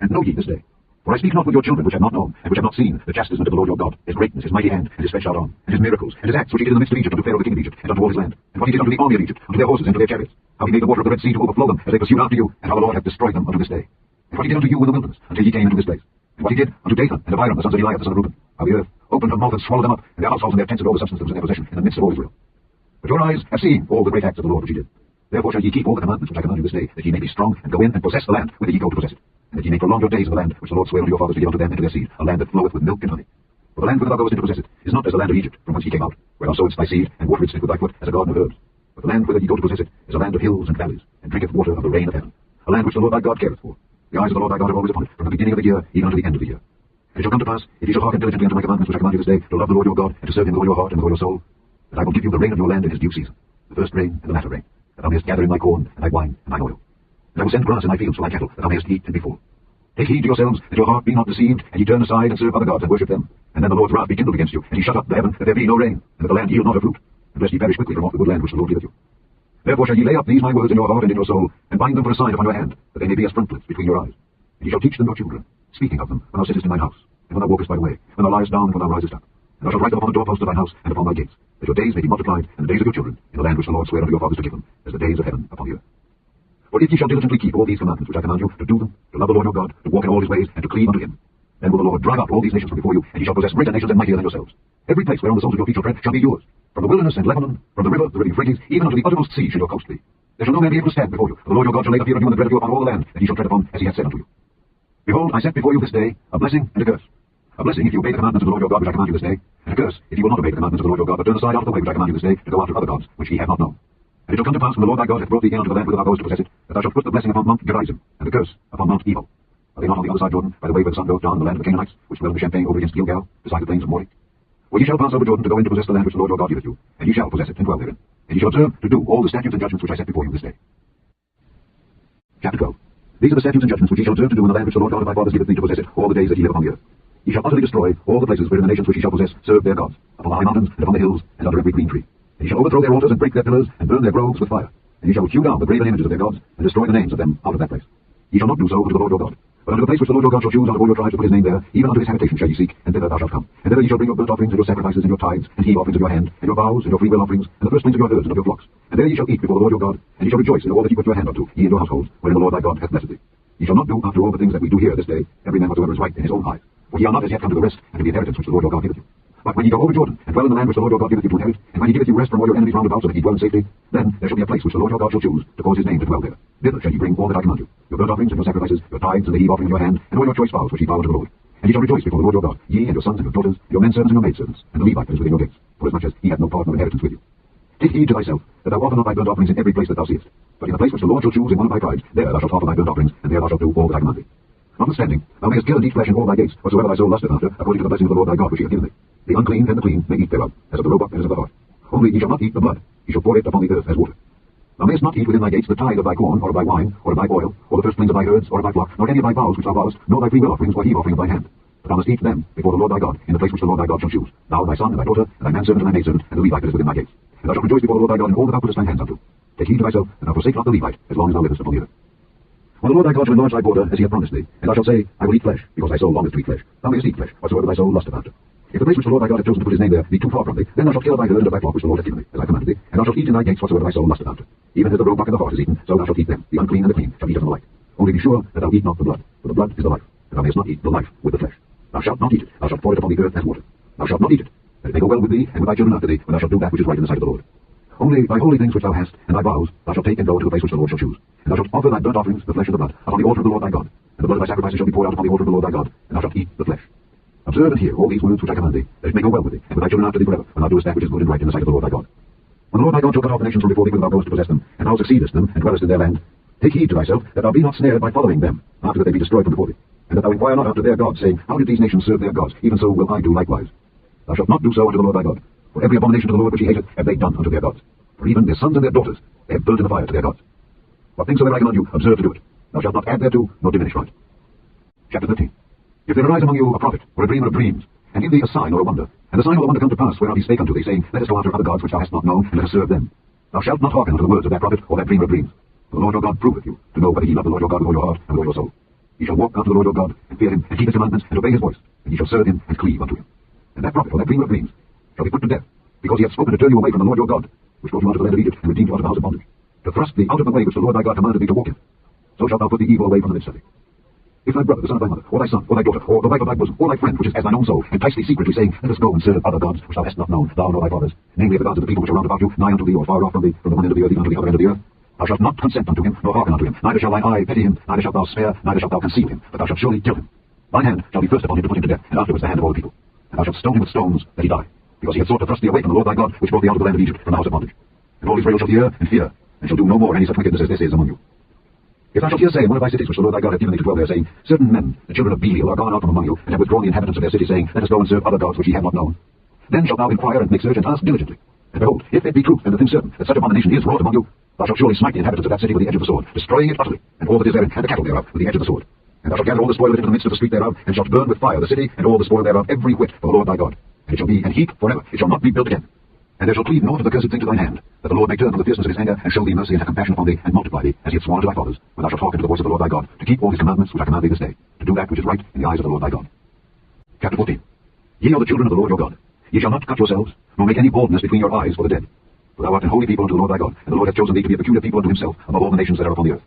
And know ye this day, for I speak not with your children which have not known, and which have not seen the chastisement of the Lord your God, his greatness, his mighty hand, and his stretched out arm, and his miracles, and his acts which he did in the midst of Egypt unto Pharaoh the king of Egypt, and unto all his land, and what he did unto the army of Egypt, unto their horses, and to their chariots, how he made the water of the Red Sea to overflow them, as they pursued after you, and how the Lord hath destroyed them unto this day. And what he did unto you in the wilderness, until ye came into this place. And what he did unto Dathan and Abiram, the sons of Eliab, the son of Reuben, how the earth opened her mouth and swallowed them up, and their households and their tents and all the substance that was in their possession, in the midst of all Israel. But your eyes have seen all the great acts of the Lord which he did. Therefore shall ye keep all the commandments which I command you this day, that ye may be strong, and go in and possess the land whither ye go to possess it, and that ye may prolong your days in the land which the Lord sware unto your fathers to give unto them and to their seed, a land that floweth with milk and honey. For the land whither thou goest in to possess it is not as the land of Egypt, from whence ye came out, where thou sowedst thy seed, and wateredst it with thy foot as a garden of herbs. But the land whither ye go to possess it is a land of hills and valleys, and drinketh water of the rain of heaven, a land which the Lord thy God careth for. The eyes of the Lord thy God are always upon it, from the beginning of the year even unto the end of the year. And it shall come to pass, if ye shall hearken diligently unto my commandments which I command you this day, to love the Lord your God, and to serve him with all your heart and with all your soul, that I will give you the rain of your land in his due season, the first rain and the latter rain, that thou mayest gather in thy corn, and thy wine, and thine oil. And I will send grass in thy fields for thy cattle, that thou mayest eat and be full. Take heed to yourselves, that your heart be not deceived, and ye turn aside and serve other gods, and worship them. And then the Lord's wrath be kindled against you, and he shut up the heaven, that there be no rain, and that the land yield not her fruit, unless ye perish quickly from off the good land which the Lord giveth you. Therefore shall ye lay up these my words in your heart and in your soul, and bind them for a sign upon your hand, that they may be as frontlets between your eyes. And ye shall teach them your children, speaking of them when thou sittest in thine house, and when thou walkest by the way, when thou liest down, and when thou risest up. And thou shalt write them upon the doorposts of thine house and upon thy gates, that your days may be multiplied, and the days of your children, in the land which the Lord sware unto your fathers to give them, as the days of heaven upon the earth. For if ye shall diligently keep all these commandments which I command you, to do them, to love the Lord your God, to walk in all his ways, and to cleave unto him, then will the Lord drive out all these nations from before you, and ye shall possess greater nations and mightier than yourselves. Every place whereon the soles of your feet shall tread shall be yours. From the wilderness and Lebanon, from the river Euphrates, even unto the uttermost sea shall your coast be. There shall no man be able to stand before you, for the Lord your God shall lay the fear of you and the dread of you upon all the land, that ye shall tread upon, as he hath said unto you. Behold, I set before you this day a blessing and a curse. A blessing if you obey the commandments of the Lord your God which I command you this day, and a curse if you will not obey the commandments of the Lord your God, but turn aside out of the way which I command you this day, to go after other gods which ye have not known. And it shall come to pass, when the Lord thy God hath brought thee in unto the land whither thou goest to possess it, that thou shalt put the blessing upon Mount Gerizim, and the curse upon Mount Ebal. Are they not on the other side Jordan, by the way where the sun goes down, the land of the Canaanites, which dwell in the champaign over against Gilgal, beside the plains of Moreh? For ye shall pass over Jordan to go in to possess the land which the Lord your God giveth you, and ye shall possess it and dwell therein. And ye shall observe to do all the statutes and judgments which I set before you this day. Chapter 12. These are the statutes and judgments which ye shall observe to do in the land which the Lord God of thy fathers giveth thee to possess it, all the days that ye live upon the earth. Ye shall utterly destroy all the places wherein the nations which ye shall possess serve their gods, upon the high mountains, and upon the hills, and under every green tree. And ye shall overthrow their altars, and break their pillars, and burn their groves with fire. And ye shall hew down the graven images of their gods, and destroy the names of them out of that place. Ye shall not do so unto the Lord your God. But unto the place which the Lord your God shall choose out of all your tribes to put his name there, even unto his habitation shall ye seek, and thither thou shalt come. And thither ye shall bring your burnt offerings, and your sacrifices, and your tithes, and heave offerings of your hand, and your vows, and your freewill offerings, and the firstlings of your herds and of your flocks. And there ye shall eat before the Lord your God, and ye shall rejoice in all that ye put your hand unto, ye and your households, wherein the Lord thy God hath blessed thee. Ye shall not do after all the things that we do here this day, every man whatsoever is right in his own eyes. For ye are not as yet come to the rest and to the inheritance which the Lord your God giveth you. But when ye go over Jordan, and dwell in the land which the Lord your God giveth you to inherit, and when he giveth you rest from all your enemies round about, so that ye dwell in safety, then there shall be a place which the Lord your God shall choose, to cause his name to dwell there. Thither shall ye bring all that I command you, your burnt offerings and your sacrifices, your tithes and the heave offering in your hand, and all your choice vows which ye vow unto the Lord. And ye shall rejoice before the Lord your God, ye and your sons and your daughters, your menservants and your maidservants, and the Levite that is within your gates, forasmuch as he hath no part nor inheritance with you. Take heed to thyself, that thou offer not thy burnt offerings in every place that thou seest, but in the place which the Lord shall choose in one of thy tribes, there thou shalt offer thy burnt offerings, and there thou shalt do all that I command thee. Notwithstanding, thou mayest kill and eat flesh in all thy gates, whatsoever thy soul lusteth after, according to the blessing of the Lord thy God which he hath given thee. The unclean and the clean may eat thereof, as of the roebuck and as of the hart. Only ye shall not eat the blood, ye shall pour it upon the earth as water. Thou mayest not eat within thy gates the tithe of thy corn, or of thy wine, or of thy oil, or the firstlings of thy herds, or of thy flock, nor any of thy vows which thou vowest, nor thy freewill offerings, or heave offering of thine hand. But thou must eat them before the Lord thy God, in the place which the Lord thy God shall choose, thou, thy son, and thy daughter, and thy manservant, and thy maidservant, and the Levite that is within thy gates. And thou shalt rejoice before the Lord thy God in all that thou puttest thine hands unto. Take heed to thyself, and thou forsake not the Levite, as long as thou livest upon the earth. When the Lord thy God shall enlarge thy border, as he hath promised thee, and thou shalt say, I will eat flesh, because thy soul longeth to eat flesh, thou mayest eat flesh, whatsoever thy soul lusteth after. If the place which the Lord thy God hath chosen to put his name there be too far from thee, then thou shalt kill thy herd and of thy flock which the Lord hath given thee, as I commanded thee, and thou shalt eat in thy gates whatsoever thy soul lusteth after. Even as the roebuck and the hart is eaten, so thou shalt eat them. The unclean and the clean shall eat of them alike. Only be sure that thou eat not the blood, for the blood is the life, and thou mayest not eat the life with the flesh. Thou shalt not eat it, thou shalt pour it upon the earth as water. Thou shalt not eat it, that it may go well with thee and with thy children after thee, when thou shalt do that which is right in the sight of the Lord. Only thy holy things which thou hast, and thy vows, thou shalt take and go to the place which the Lord shall choose. And thou shalt offer thy burnt offerings, the flesh and the blood, upon the altar of the Lord thy God. And the blood of thy sacrifices shall be poured out upon the altar of the Lord thy God, and thou shalt eat the flesh. Observe and hear all these words which I command thee, that it may go well with thee, and with thy children after thee forever, when thou doest that which is good and right in the sight of the Lord thy God. When the Lord thy God shall cut off the nations from before thee, whither thou goest to possess them, and thou succeedest them, and dwellest in their land, take heed to thyself, that thou be not snared by following them, after that they be destroyed from before thee, and that thou inquire not after their gods, saying, How did these nations serve their gods? Even so will I do likewise. Thou shalt not do so unto the Lord thy God, for every abomination to the Lord which he hateth have they done unto their gods. For even their sons and their daughters they have burnt in the fire to their gods. What things soever I command you, observe to do it. Thou shalt not add thereto, nor diminish from it. Chapter 13. If there arise among you a prophet, or a dreamer of dreams, and give thee a sign or a wonder, and the sign or the wonder come to pass, whereof he spake unto thee, saying, Let us go after other gods which thou hast not known, and let us serve them. Thou shalt not hearken unto the words of that prophet, or that dreamer of dreams. For the Lord your God proveth you, to know whether ye love the Lord your God with all your heart and with all your soul. Ye shall walk after the Lord your God, and fear him, and keep his commandments, and obey his voice, and ye shall serve him, and cleave unto him. And that prophet, or that dreamer of dreams, shall be put to death, because he hath spoken to turn you away from the Lord your God, which brought you out of the land of Egypt, and redeemed you out of the house of bondage, to thrust thee out of the way which the Lord thy God commanded thee to walk in. So shalt thou put the evil away from the midst of thee. If thy brother, the son of thy mother, or thy son, or thy daughter, or the wife of thy bosom, or thy friend, which is as thine own soul, entice thee secretly, saying, Let us go and serve other gods, which thou hast not known, thou nor thy fathers, namely the gods of the people which are round about you, nigh unto thee, or far off from thee, from the one end of the earth even unto the other end of the earth, thou shalt not consent unto him, nor hearken unto him, neither shall thine eye pity him, neither shalt thou spare, neither shalt thou conceal him, but thou shalt surely kill him. Thine hand shall be first upon him to put him to death, and afterwards the hand of all the people. And thou shalt stone him with stones, that he die, because he hath sought to thrust thee away from the Lord thy God, which brought thee out of the land of Egypt, from the house of bondage. And all Israel shall hear and fear, and shall do no more any such wickedness as this is among you. If thou shalt hear say in one of thy cities which the Lord thy God hath given thee to dwell there, saying, Certain men, the children of Belial, are gone out from among you, and have withdrawn the inhabitants of their city, saying, Let us go and serve other gods which ye have not known. Then shalt thou inquire and make search and ask diligently. And behold, if it be true, and the thing certain, that such abomination is wrought among you, thou shalt surely smite the inhabitants of that city with the edge of the sword, destroying it utterly, and all that is therein, and the cattle thereof, with the edge of the sword. And thou shalt gather all the spoil of it into the midst of the street thereof, and shalt burn with fire the city, and all the spoil thereof, every whit, for the Lord thy God. And it shall be an heap forever, it shall not be built again. And there shall cleave naught of the cursed thing to thine hand, that the Lord may turn from the fierceness of his anger, and show thee mercy, and have compassion upon thee, and multiply thee, as he hath sworn to thy fathers, when thou shalt hearken to the voice of the Lord thy God, to keep all his commandments which I command thee this day, to do that which is right in the eyes of the Lord thy God. Chapter 14. Ye are the children of the Lord your God. Ye shall not cut yourselves, nor make any baldness between your eyes for the dead. For thou art an holy people unto the Lord thy God, and the Lord hath chosen thee to be a peculiar people unto himself above all the nations that are upon the earth.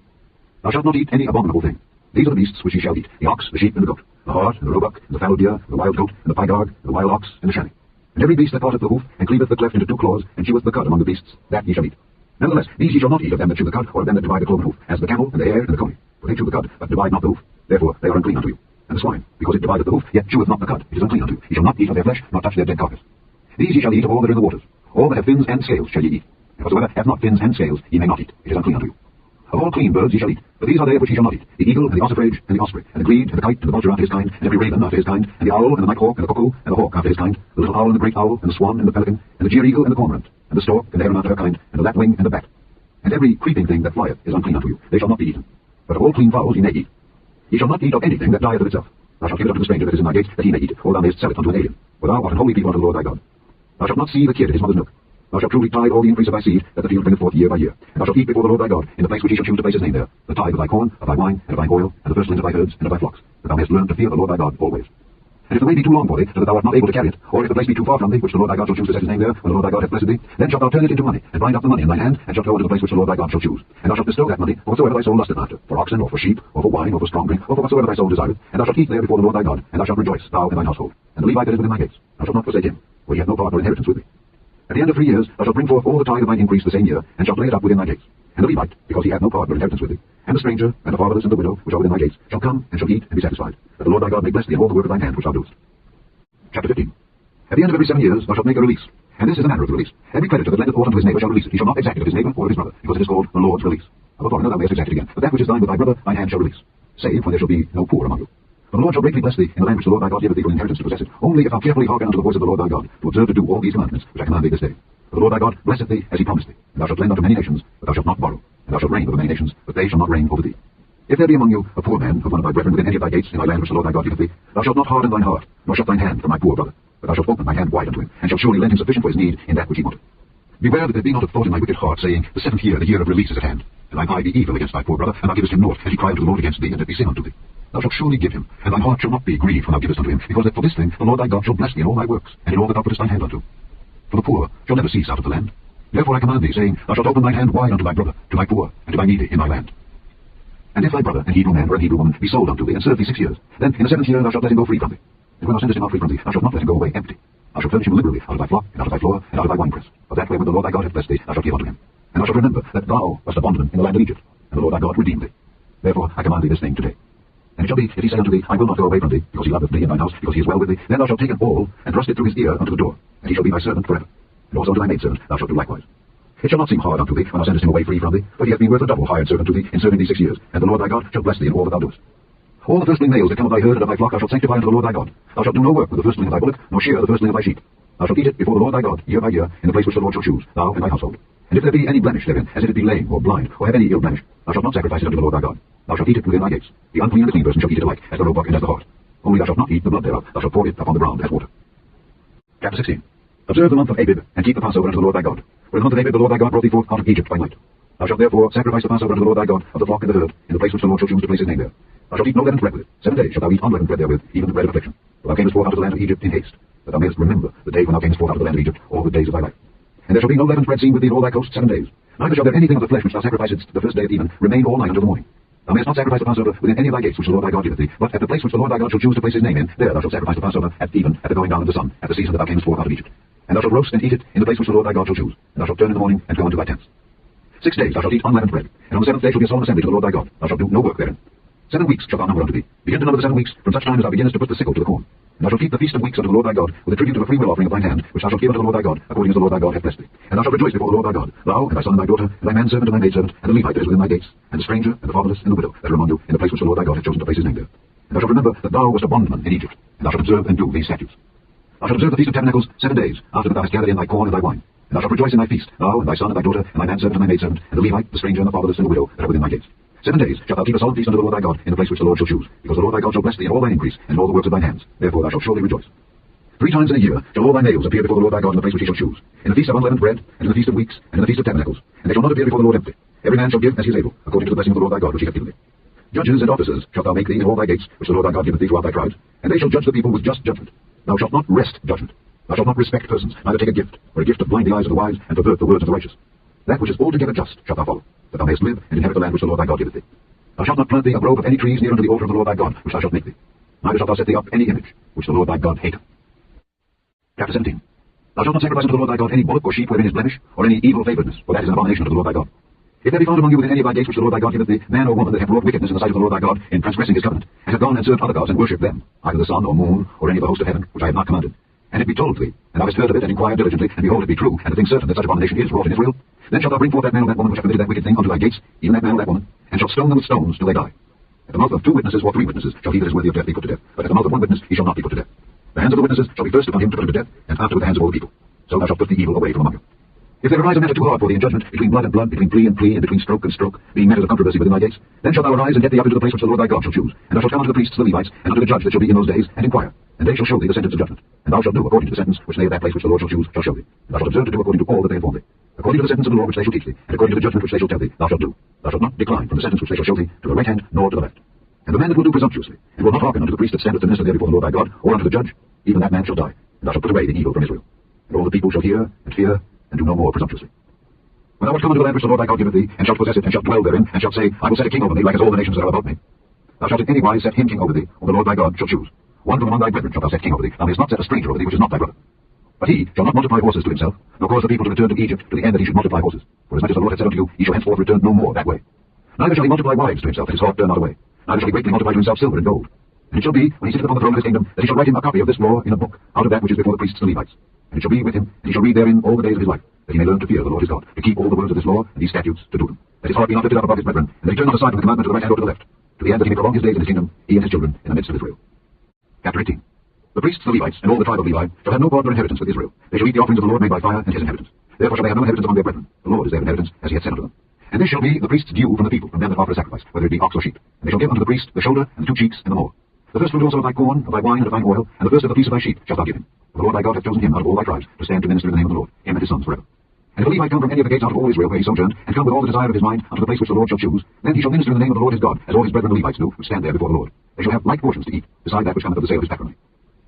Thou shalt not eat any abominable thing. These are the beasts which ye shall eat, the ox, the sheep, and the goat, the hart, and the roebuck, and the fallow deer, and the wild goat, and the pygarg, and the wild ox, and the chamois. And every beast that parteth the hoof, and cleaveth the cleft into 2 claws, and cheweth the cud among the beasts, that ye shall eat. Nevertheless, these ye shall not eat of them that chew the cud, or of them that divide the cloven hoof, as the camel, and the hare, and the coney. For they chew the cud, but divide not the hoof. Therefore they are unclean unto you. And the swine, because it divideth the hoof, yet cheweth not the cud, it is unclean unto you. Ye shall not eat of their flesh, nor touch their dead carcass. These ye shall eat of all that are in the waters. All that have fins and scales shall ye eat. And whatsoever hath not fins and scales ye may not eat. It is unclean unto you. Of all clean birds ye shall eat, but these are they which ye shall not eat: the eagle, and the ossifrage, and the osprey, and the grede, and the kite, and the vulture after his kind, and every raven after his kind, and the owl, and the night hawk, and the cuckoo, and the hawk after his kind, the little owl, and the great owl, and the swan, and the pelican, and the jeer eagle, and the cormorant, and the stork, and the heron after her kind, and the lapwing, and the bat. And every creeping thing that flieth is unclean unto you. They shall not be eaten. But of all clean fowls ye may eat. Ye shall not eat of anything that dieth of itself. Thou shalt give it unto the stranger that is in thy gate, that he may eat it, or thou mayest sell it unto an alien. For thou art an holy people unto the Lord thy God. Thou shalt not see the kid in his mother's milk. Thou shalt truly tithe all the increase of thy seed, that the field bringeth forth year by year. And thou shalt eat before the Lord thy God, in the place which he shall choose to place his name there, the tithe of thy corn, of thy wine, and of thine oil, and the firstlings of thy herds, and of thy flocks, that thou mayest learn to fear the Lord thy God always. And if the way be too long for thee, so that thou art not able to carry it, or if the place be too far from thee, which the Lord thy God shall choose to set his name there, when the Lord thy God hath blessed thee, then shalt thou turn it into money, and bind up the money in thine hand, and shalt go unto the place which the Lord thy God shall choose. And thou shalt bestow that money for whatsoever thy soul lusteth after, for oxen, or for sheep, or for wine, or for strong drink, or for whatsoever thy soul desireth. And thou shalt eat there before the Lord thy God, and thou shalt rejoice, thou and thine household. And the Levite that is within thy gates, thou shalt not forsake him, for he hath no part nor inheritance with thee. At the end of 3 years thou shalt bring forth all the tithe of thine increase the same year, and shalt lay it up within thy gates. And the Levite, because he hath no part nor inheritance with thee, and the stranger, and the fatherless, and the widow, which are within thy gates, shall come, and shall eat, and be satisfied, that the Lord thy God may bless thee in all the work of thine hand which thou doest. Chapter 15. At the end of every 7 years thou shalt make a release. And this is the manner of the release. Every creditor that lendeth aught unto his neighbour shall release it. He shall not exact it of his neighbour or of his brother, because it is called the Lord's release. Of a foreigner thou mayest exact it again, but that which is thine with thy brother thine hand shall release, save when there shall be no poor among you. For the Lord shall greatly bless thee in the land which the Lord thy God giveth thee for an inheritance to possess it, only if thou carefully hearken unto the voice of the Lord thy God, to observe to do all these commandments which I command thee this day. For the Lord thy God blesseth thee as he promised thee, and thou shalt lend unto many nations, but thou shalt not borrow, and thou shalt reign over many nations, but they shall not reign over thee. If there be among you a poor man of one of thy brethren within any of thy gates in thy land which the Lord thy God giveth thee, thou shalt not harden thine heart, nor shut thine hand from thy poor brother, but thou shalt open thy hand wide unto him, and shalt surely lend him sufficient for his need in that which he wanteth. Beware that there be not a thought in thy wicked heart, saying, the 7th year, the year of release is at hand, and thine eye be evil against thy poor brother, and thou givest him naught, and he cry unto the Lord against thee, and it be sin unto thee. Thou shalt surely give him, and thine heart shall not be grieved when thou givest unto him, because that for this thing the Lord thy God shall bless thee in all thy works, and in all that thou puttest thine hand unto. For the poor shall never cease out of the land. Therefore I command thee, saying, thou shalt open thine hand wide unto thy brother, to thy poor, and to thy needy in thy land. And if thy brother, an Hebrew man or an Hebrew woman, be sold unto thee, and serve thee 6 years, then in the 7th year thou shalt let him go free from thee. And when thou sendest him out free from thee, thou shalt not let him go away empty. Thou shalt furnish him liberally out of thy flock, and out of thy floor, and out of thy winepress. For that way when the Lord thy God hath blessed thee, thou shalt give unto him. And thou shalt remember that thou wast a bondman in the land of Egypt, and the Lord thy God redeemed thee. Therefore I command thee this thing today. And it shall be, if he say unto thee, I will not go away from thee, because he loveth thee in thine house, because he is well with thee, then thou shalt take an awl, and thrust it through his ear unto the door, and he shall be thy servant forever. And also unto thy maidservant thou shalt do likewise. It shall not seem hard unto thee when thou sendest him away free from thee, but he hath been worth a double hired servant to thee in serving thee 6 years, and the Lord thy God shall bless thee in all that thou doest. All the firstling males that come of thy herd and of thy flock thou shalt sanctify unto the Lord thy God. Thou shalt do no work with the firstling of thy bullock, nor shear the firstling of thy sheep. Thou shalt eat it before the Lord thy God, year by year, in the place which the Lord shall choose, thou and thy household. And if there be any blemish therein, as if it be lame, or blind, or have any ill blemish, thou shalt not sacrifice it unto the Lord thy God. Thou shalt eat it within thy gates. The unclean and the clean person shall eat it alike, as the roebuck and as the hart. Only thou shalt not eat the blood thereof, thou shalt pour it upon the ground as water. Chapter 16. Observe the month of Abib, and keep the Passover unto the Lord thy God. For in the month of Abib the Lord thy God brought thee forth out of Egypt by night. Thou shalt therefore sacrifice the Passover unto the Lord thy God of the flock and the herd, in the place which the Lord shall choose to place his name there. Thou shalt eat no leavened bread with it. 7 days shalt thou eat unleavened bread therewith, even the bread of affliction. For thou camest forth out of the land of Egypt in haste, that thou mayest remember the day when thou camest forth out of the land of Egypt all the days of thy life. And there shall be no leavened bread seen with thee in all thy coast 7 days. Neither shall there anything of the flesh which thou sacrificest the first day of even remain all night until the morning. Thou mayest not sacrifice the Passover within any of thy gates which the Lord thy God giveth thee, but at the place which the Lord thy God shall choose to place his name in, there thou shalt sacrifice the Passover at even at the going down of the sun, at the season that thou camest forth out of Egypt. And thou shalt roast and eat it in the place which the Lord thy God shall choose. And thou shalt turn in the morning and go unto thy tents. 6 days thou shalt eat unleavened bread, and on the 7th day shall be a solemn assembly to the Lord thy God. Thou shalt do no work therein. 7 weeks shalt thou number unto thee. Begin to number the 7 weeks from such time as thou beginnest to put the sickle to the corn. And thou shalt keep the feast of weeks unto the Lord thy God, with a tribute of a freewill offering of thine hand, which thou shalt give unto the Lord thy God, according as the Lord thy God hath blessed thee. And thou shalt rejoice before the Lord thy God, thou and thy son and thy daughter, and thy manservant and thy maidservant, and the Levite that is within thy gates, and the stranger, and the fatherless, and the widow that are among you, in the place which the Lord thy God hath chosen to place his name there. And thou shalt remember that thou wast a bondman in Egypt, and thou shalt observe and do these statutes. Thou shalt observe the feast of tabernacles 7 days, after that thou hast gathered in thy corn and thy wine. And thou shalt rejoice in thy feast, thou and thy son and thy daughter, and thy manservant and thy maidservant, and the Levite, the stranger, and the fatherless, and the widow that are within thy gates. 7 days shalt thou keep a solemn feast unto the Lord thy God in the place which the Lord shall choose, because the Lord thy God shall bless thee in all thine increase and in all the works of thine hands. Therefore thou shalt surely rejoice. 3 times in a year shall all thy males appear before the Lord thy God in the place which he shall choose, in the feast of unleavened bread, and in the feast of weeks, and in the feast of tabernacles, and they shall not appear before the Lord empty. Every man shall give as he is able, according to the blessing of the Lord thy God which he hath given thee. Judges and officers shalt thou make thee in all thy gates, which the Lord thy God giveth thee throughout thy tribes, and they shall judge the people with just judgment. Thou shalt not wrest judgment. Thou shalt not respect persons, neither take a gift, or a gift to blind the eyes of the wise, and pervert the words of the righteous. That which is altogether just shalt thou follow, that thou mayest live and inherit the land which the Lord thy God giveth thee. Thou shalt not plant thee a grove of any trees near unto the altar of the Lord thy God, which thou shalt make thee. Neither shalt thou set thee up any image, which the Lord thy God hateth. Chapter 17. Thou shalt not sacrifice unto the Lord thy God any bullock or sheep wherein is blemish, or any evil favouredness, for that is an abomination unto the Lord thy God. If there be found among you within any of thy gates which the Lord thy God giveth thee, man or woman that hath wrought wickedness in the sight of the Lord thy God, in transgressing his covenant, and hath gone and served other gods and worshipped them, either the sun or moon, or any of the host of heaven, which I have not commanded, and it be told thee, and thou hast heard of it, and inquired diligently, and behold it be true, and the thing certain that such abomination is wrought in Israel, then shalt thou bring forth that man or that woman which hath committed that wicked thing unto thy gates, even that man or that woman, and shalt stone them with stones till they die. At the mouth of 2 witnesses or 3 witnesses shall he that is worthy of death be put to death, but at the mouth of 1 witness he shall not be put to death. The hands of the witnesses shall be first upon him to put him to death, and afterward the hands of all the people. So thou shalt put the evil away from among you. If there arise a matter too hard for thee in judgment, between blood and blood, between plea and plea, and between stroke and stroke, being matters of controversy within thy gates, then shalt thou arise and get thee up into the place which the Lord thy God shall choose, and thou shalt come unto the priests, the Levites, and unto the judge that shall be in those days, and inquire, and they shall show thee the sentence of judgment, and thou shalt do according to the sentence which they of that place which the Lord shall choose shall show thee, and thou shalt observe to do according to all that they inform thee, according to the sentence of the law which they shall teach thee, and according to the judgment which they shall tell thee, thou shalt do. Thou shalt not decline from the sentence which they shall show thee to the right hand nor to the left. And the man that will do presumptuously, and will not hearken unto the priest that standeth to minister there before the Lord thy God, or unto the judge, even that man shall die, and thou shalt put away the evil from Israel. And all the people shall hear and fear, and do no more presumptuously. When thou art come unto the land which the Lord thy God giveth thee, and shalt possess it, and shalt dwell therein, and shalt say, I will set a king over me, like as all the nations that are about me. Thou shalt in any wise set him king over thee, whom the Lord thy God shall choose. One from among thy brethren shalt thou set king over thee. Thou mayest not set a stranger over thee, which is not thy brother. But he shall not multiply horses to himself, nor cause the people to return to Egypt, to the end that he should multiply horses. For as much as the Lord hath said unto you, he shall henceforth return no more that way. Neither shall he multiply wives to himself, that his heart turn not away. Neither shall he greatly multiply to himself silver and gold. And it shall be, when he sitteth upon the throne of his kingdom, that he shall write him a copy of this law in a book, out of that which is before the priests the Levites. And it shall be with him, and he shall read therein all the days of his life, that he may learn to fear the Lord his God, to keep all the words of this law and these statutes, to do them. That his heart be not lifted up above his brethren, and that he turn not aside from the commandment to the right hand or to the left, to the end that he may prolong his days in his kingdom, he and his children, in the midst of Israel. Chapter 18. The priests, the Levites, and all the tribe of Levi, shall have no part nor inheritance with Israel. They shall eat the offerings of the Lord made by fire, and his inheritance. Therefore shall they have no inheritance among their brethren. The Lord is their inheritance, as he hath said unto them. And this shall be the priest's due from the people, from them that offer a sacrifice, whether it be ox or sheep. And they shall give unto the priest the shoulder, and the 2 cheeks, and the more. The first fruit also of thy corn, of thy wine, and of thine oil, and the first of the fleece of thy sheep shalt thou give him. For the Lord thy God hath chosen him out of all thy tribes, to stand to minister in the name of the Lord, him and his sons forever. And if a Levite come from any of the gates out of all Israel where he sojourned, and come with all the desire of his mind unto the place which the Lord shall choose, then he shall minister in the name of the Lord his God, as all his brethren the Levites do, which stand there before the Lord. They shall have like portions to eat, beside that which cometh of the sale of his patrimony.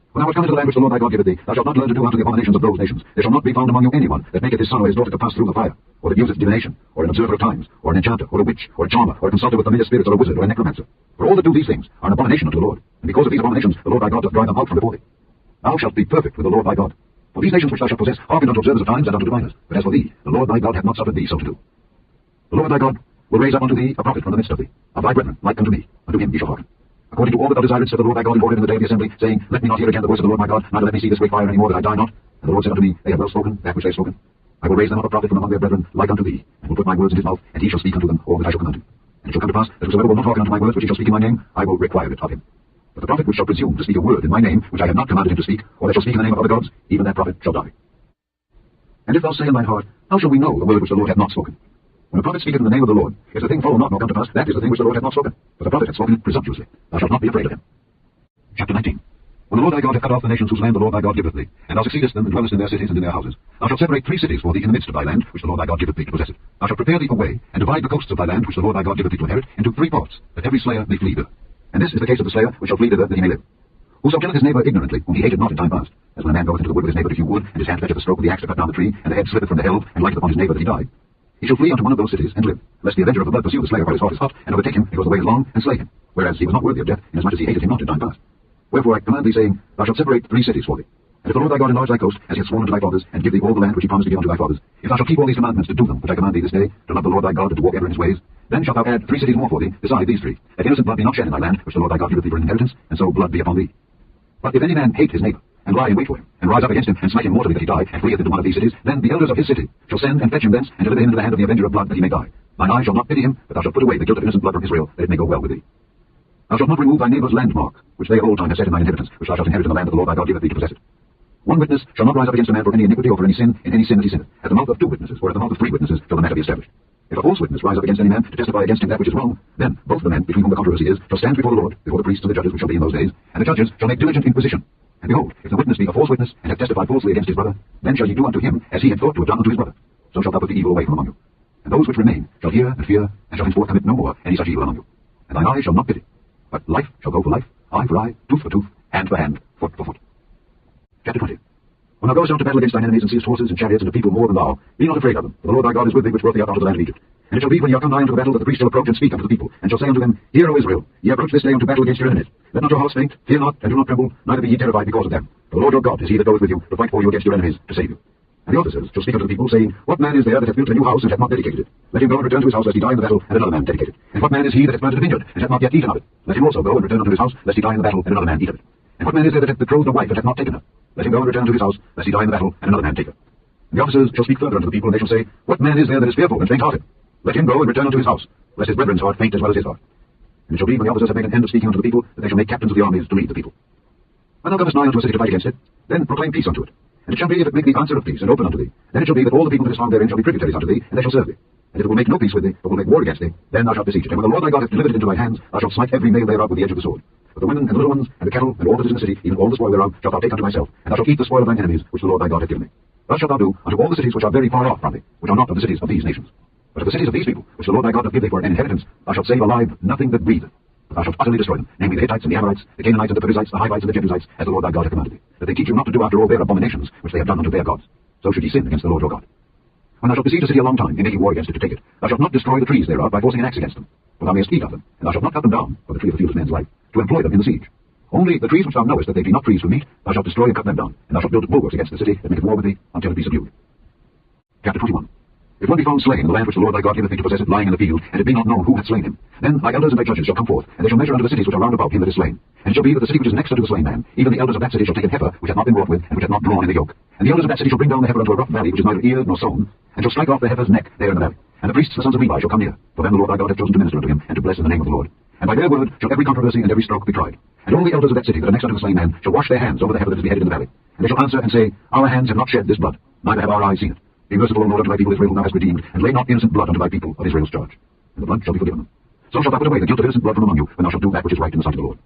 When thou art come into the land which the Lord thy God giveth thee, thou shalt not learn to do unto the abominations of those nations. There shall not be found among you anyone that maketh his son or his daughter to pass through the fire, or that useth divination, or an observer of times, or an enchanter, or a witch, or a charmer, or a consulter with familiar spirits, or a wizard, or a necromancer. For all that do these things are an abomination unto the Lord, and because of these abominations the Lord thy God doth drive them out from before thee. Thou shalt be perfect with the Lord thy God. For these nations which thou shalt possess hearken unto observers of times and unto diviners. But as for thee, the Lord thy God hath not suffered thee so to do. The Lord thy God will raise up unto thee a prophet from the midst of thee, of thy brethren, like unto me. Unto him ye shall hearken. According to all that thou desiredst of the Lord thy God in order in the day of the assembly, saying, Let me not hear again the voice of the Lord my God, neither let me see this great fire any more, that I die not. And the Lord said unto me, They have well spoken, that which they have spoken. I will raise them up a prophet from among their brethren, like unto thee, and will put my words in his mouth, and he shall speak unto them all that I shall command him. And it shall come to pass, that whosoever will not hearken unto my words which he shall speak in my name, I will require it of him. But the prophet which shall presume to speak a word in my name, which I have not commanded him to speak, or that shall speak in the name of other gods, even that prophet shall die. And if thou say in thine heart, How shall we know the word which the Lord hath not spoken? When a prophet speaketh in the name of the Lord, if the thing follow not nor come to pass, that is the thing which the Lord hath not spoken. But the prophet hath spoken presumptuously. Thou shalt not be afraid of him. Chapter 19. When the Lord thy God hath cut off the nations whose land the Lord thy God giveth thee, and thou succeedest them, and dwellest in their cities and in their houses, thou shalt separate 3 cities for thee in the midst of thy land, which the Lord thy God giveth thee to possess it. Thou shalt prepare thee a way, and divide the coasts of thy land, which the Lord thy God giveth thee to inherit, into 3 parts, that every slayer may flee thither. And this is the case of the slayer, which shall flee thither, that he may live. Whoso killeth his neighbour ignorantly, whom he hated not in time past, as when a man goeth into the wood with his neighbour to hew wood, and his hand fetcheth a stroke with the axe to cut down the tree, and the head slippeth from the helve, and lighteth upon his neighbour that he die. He shall flee unto one of those cities, and live, lest the avenger of the blood pursue the slayer while his heart is hot, and overtake him because the way is long, and slay him, whereas he was not worthy of death, inasmuch as he hated him not in time past. Wherefore I command thee, saying, Thou shalt separate 3 cities for thee. And if the Lord thy God enlarge thy coast, as he hath sworn unto thy fathers, and give thee all the land which he promised to give unto thy fathers, if thou shalt keep all these commandments to do them, which I command thee this day, to love the Lord thy God, and to walk ever in his ways, then shalt thou add 3 cities more for thee, beside these 3, that innocent blood be not shed in thy land, which the Lord thy God giveth thee for an inheritance, and so blood be upon thee. But if any man hate his neighbour, and lie in wait for him, and rise up against him, and smite him mortally that he die, and fleeth into one of these cities, then the elders of his city shall send and fetch him thence, and deliver him into the hand of the avenger of blood, that he may die. Thine eye shall not pity him, but thou shalt put away the guilt of innocent blood from Israel, that it may go well with thee. Thou shalt not remove thy neighbour's landmark, which they of old time have set in thine inheritance, which thou shalt inherit in the land that the Lord thy God giveth thee to possess it. 1 witness shall not rise up against a man for any iniquity or for any sin in any sin that he sinneth. At the mouth of 2 witnesses, or at the mouth of 3 witnesses, shall the matter be established. If a false witness rise up against any man to testify against him that which is wrong, then both the men between whom the controversy is shall stand before the Lord, before the priests and the judges which shall be in those days, and the judges shall make diligent inquisition. And behold, if the witness be a false witness, and hath testified falsely against his brother, then shall ye do unto him as he had thought to have done unto his brother. So shalt thou put the evil away from among you. And those which remain shall hear and fear, and shall henceforth commit no more any such evil among you. And thine eye shall not pity, but life shall go for life, eye for eye, tooth for tooth, hand for hand, foot for foot. Chapter 20. When thou goest out to battle against thine enemies, and seest horses and chariots and a people more than thou, be not afraid of them, for the Lord thy God is with thee, which brought thee up out of the land of Egypt. And it shall be, when ye are come nigh unto the battle, that the priest shall approach and speak unto the people, and shall say unto them, Hear, O Israel, ye approach this day unto battle against your enemies. Let not your hearts faint, fear not, and do not tremble, neither be ye terrified because of them. For the Lord your God is he that goeth with you, to fight for you against your enemies, to save you. And the officers shall speak unto the people, saying, What man is there that hath built a new house, and hath not dedicated it? Let him go and return to his house, lest he die in the battle, and another man dedicate it. And what man is he that hath planted a vineyard, and hath not yet eaten of it? Let him also go and return unto his house, lest he die in the battle, and another man eat of it. And what man is there that hath betrothed a wife, and hath not taken her? Let him go and return to his house, lest he die in the battle, and another man take her. And the officers shall speak further unto the people, and they shall say, What man is there that is fearful and faint-hearted? Let him go and return unto his house, lest his brethren's heart faint as well as his heart. And it shall be, when the officers have made an end of speaking unto the people, that they shall make captains of the armies to lead the people. When thou comest nigh unto a city to fight against it, then proclaim peace unto it. And it shall be, if it make thee answer of peace, and open unto thee, then it shall be that all the people that is found therein shall be tributaries unto thee, and they shall serve thee. And if it will make no peace with thee, but will make war against thee, then thou shalt besiege it. And when the Lord thy God hath delivered it into thy hands, thou shalt smite every male thereof with the edge of the sword. But the women and the little ones, and the cattle, and all that is in the city, even all the spoil thereof, shalt thou take unto thyself, and thou shalt eat the spoil of thine enemies, which the Lord thy God hath given thee. Thus shalt thou do unto all the cities which are very far off from thee, which are not of the cities of these nations. But of the cities of these people, which the Lord thy God doth give thee for an inheritance, thou shalt save alive nothing that breatheth. But thou shalt utterly destroy them, namely the Hittites and the Amorites, the Canaanites and the Perizzites, the Hivites and the Jebusites, as the Lord thy God hath commanded thee, that they teach you not to do after all their abominations, which they have done unto their gods. So should ye sin against the Lord your God. When thou shalt besiege a city a long time, in making war against it to take it, thou shalt not destroy the trees thereof by forcing an axe against them, for thou mayest eat of them, and thou shalt not cut them down, for the tree of the field is man's life, to employ them in the siege. Only the trees which thou knowest that they be not trees for meat, thou shalt destroy and cut them down, and thou shalt build bulwarks against the city that maketh war with thee, until it be subdued. Chapter 21. If one be found slain in the land which the Lord thy God giveth thee to possess it, lying in the field, and it be not known who hath slain him, then thy elders and thy judges shall come forth, and they shall measure unto the cities which are round about him that is slain. And it shall be that the city which is next unto the slain man, even the elders of that city shall take an heifer which hath not been wrought with, and which hath not drawn in the yoke. And the elders of that city shall bring down the heifer unto a rough valley which is neither eared nor sown, and shall strike off the heifer's neck there in the valley. And the priests, the sons of Levi, shall come near, for them the Lord thy God hath chosen to minister unto him, and to bless in the name of the Lord. And by their word shall every controversy and every stroke be tried. And all the elders of that city that are next unto the slain man shall wash their hands over the heifer that is beheaded in the valley. And they shall answer and say, Our hands have not shed this blood, neither have our eyes seen it. Be merciful, O Lord, unto thy people Israel, whom thou hast redeemed, and lay not innocent blood unto thy people of Israel's charge. And the blood shall be forgiven them. So shalt thou put away the guilt of innocent blood from among you, when thou shalt do that which is right in the sight of the Lord.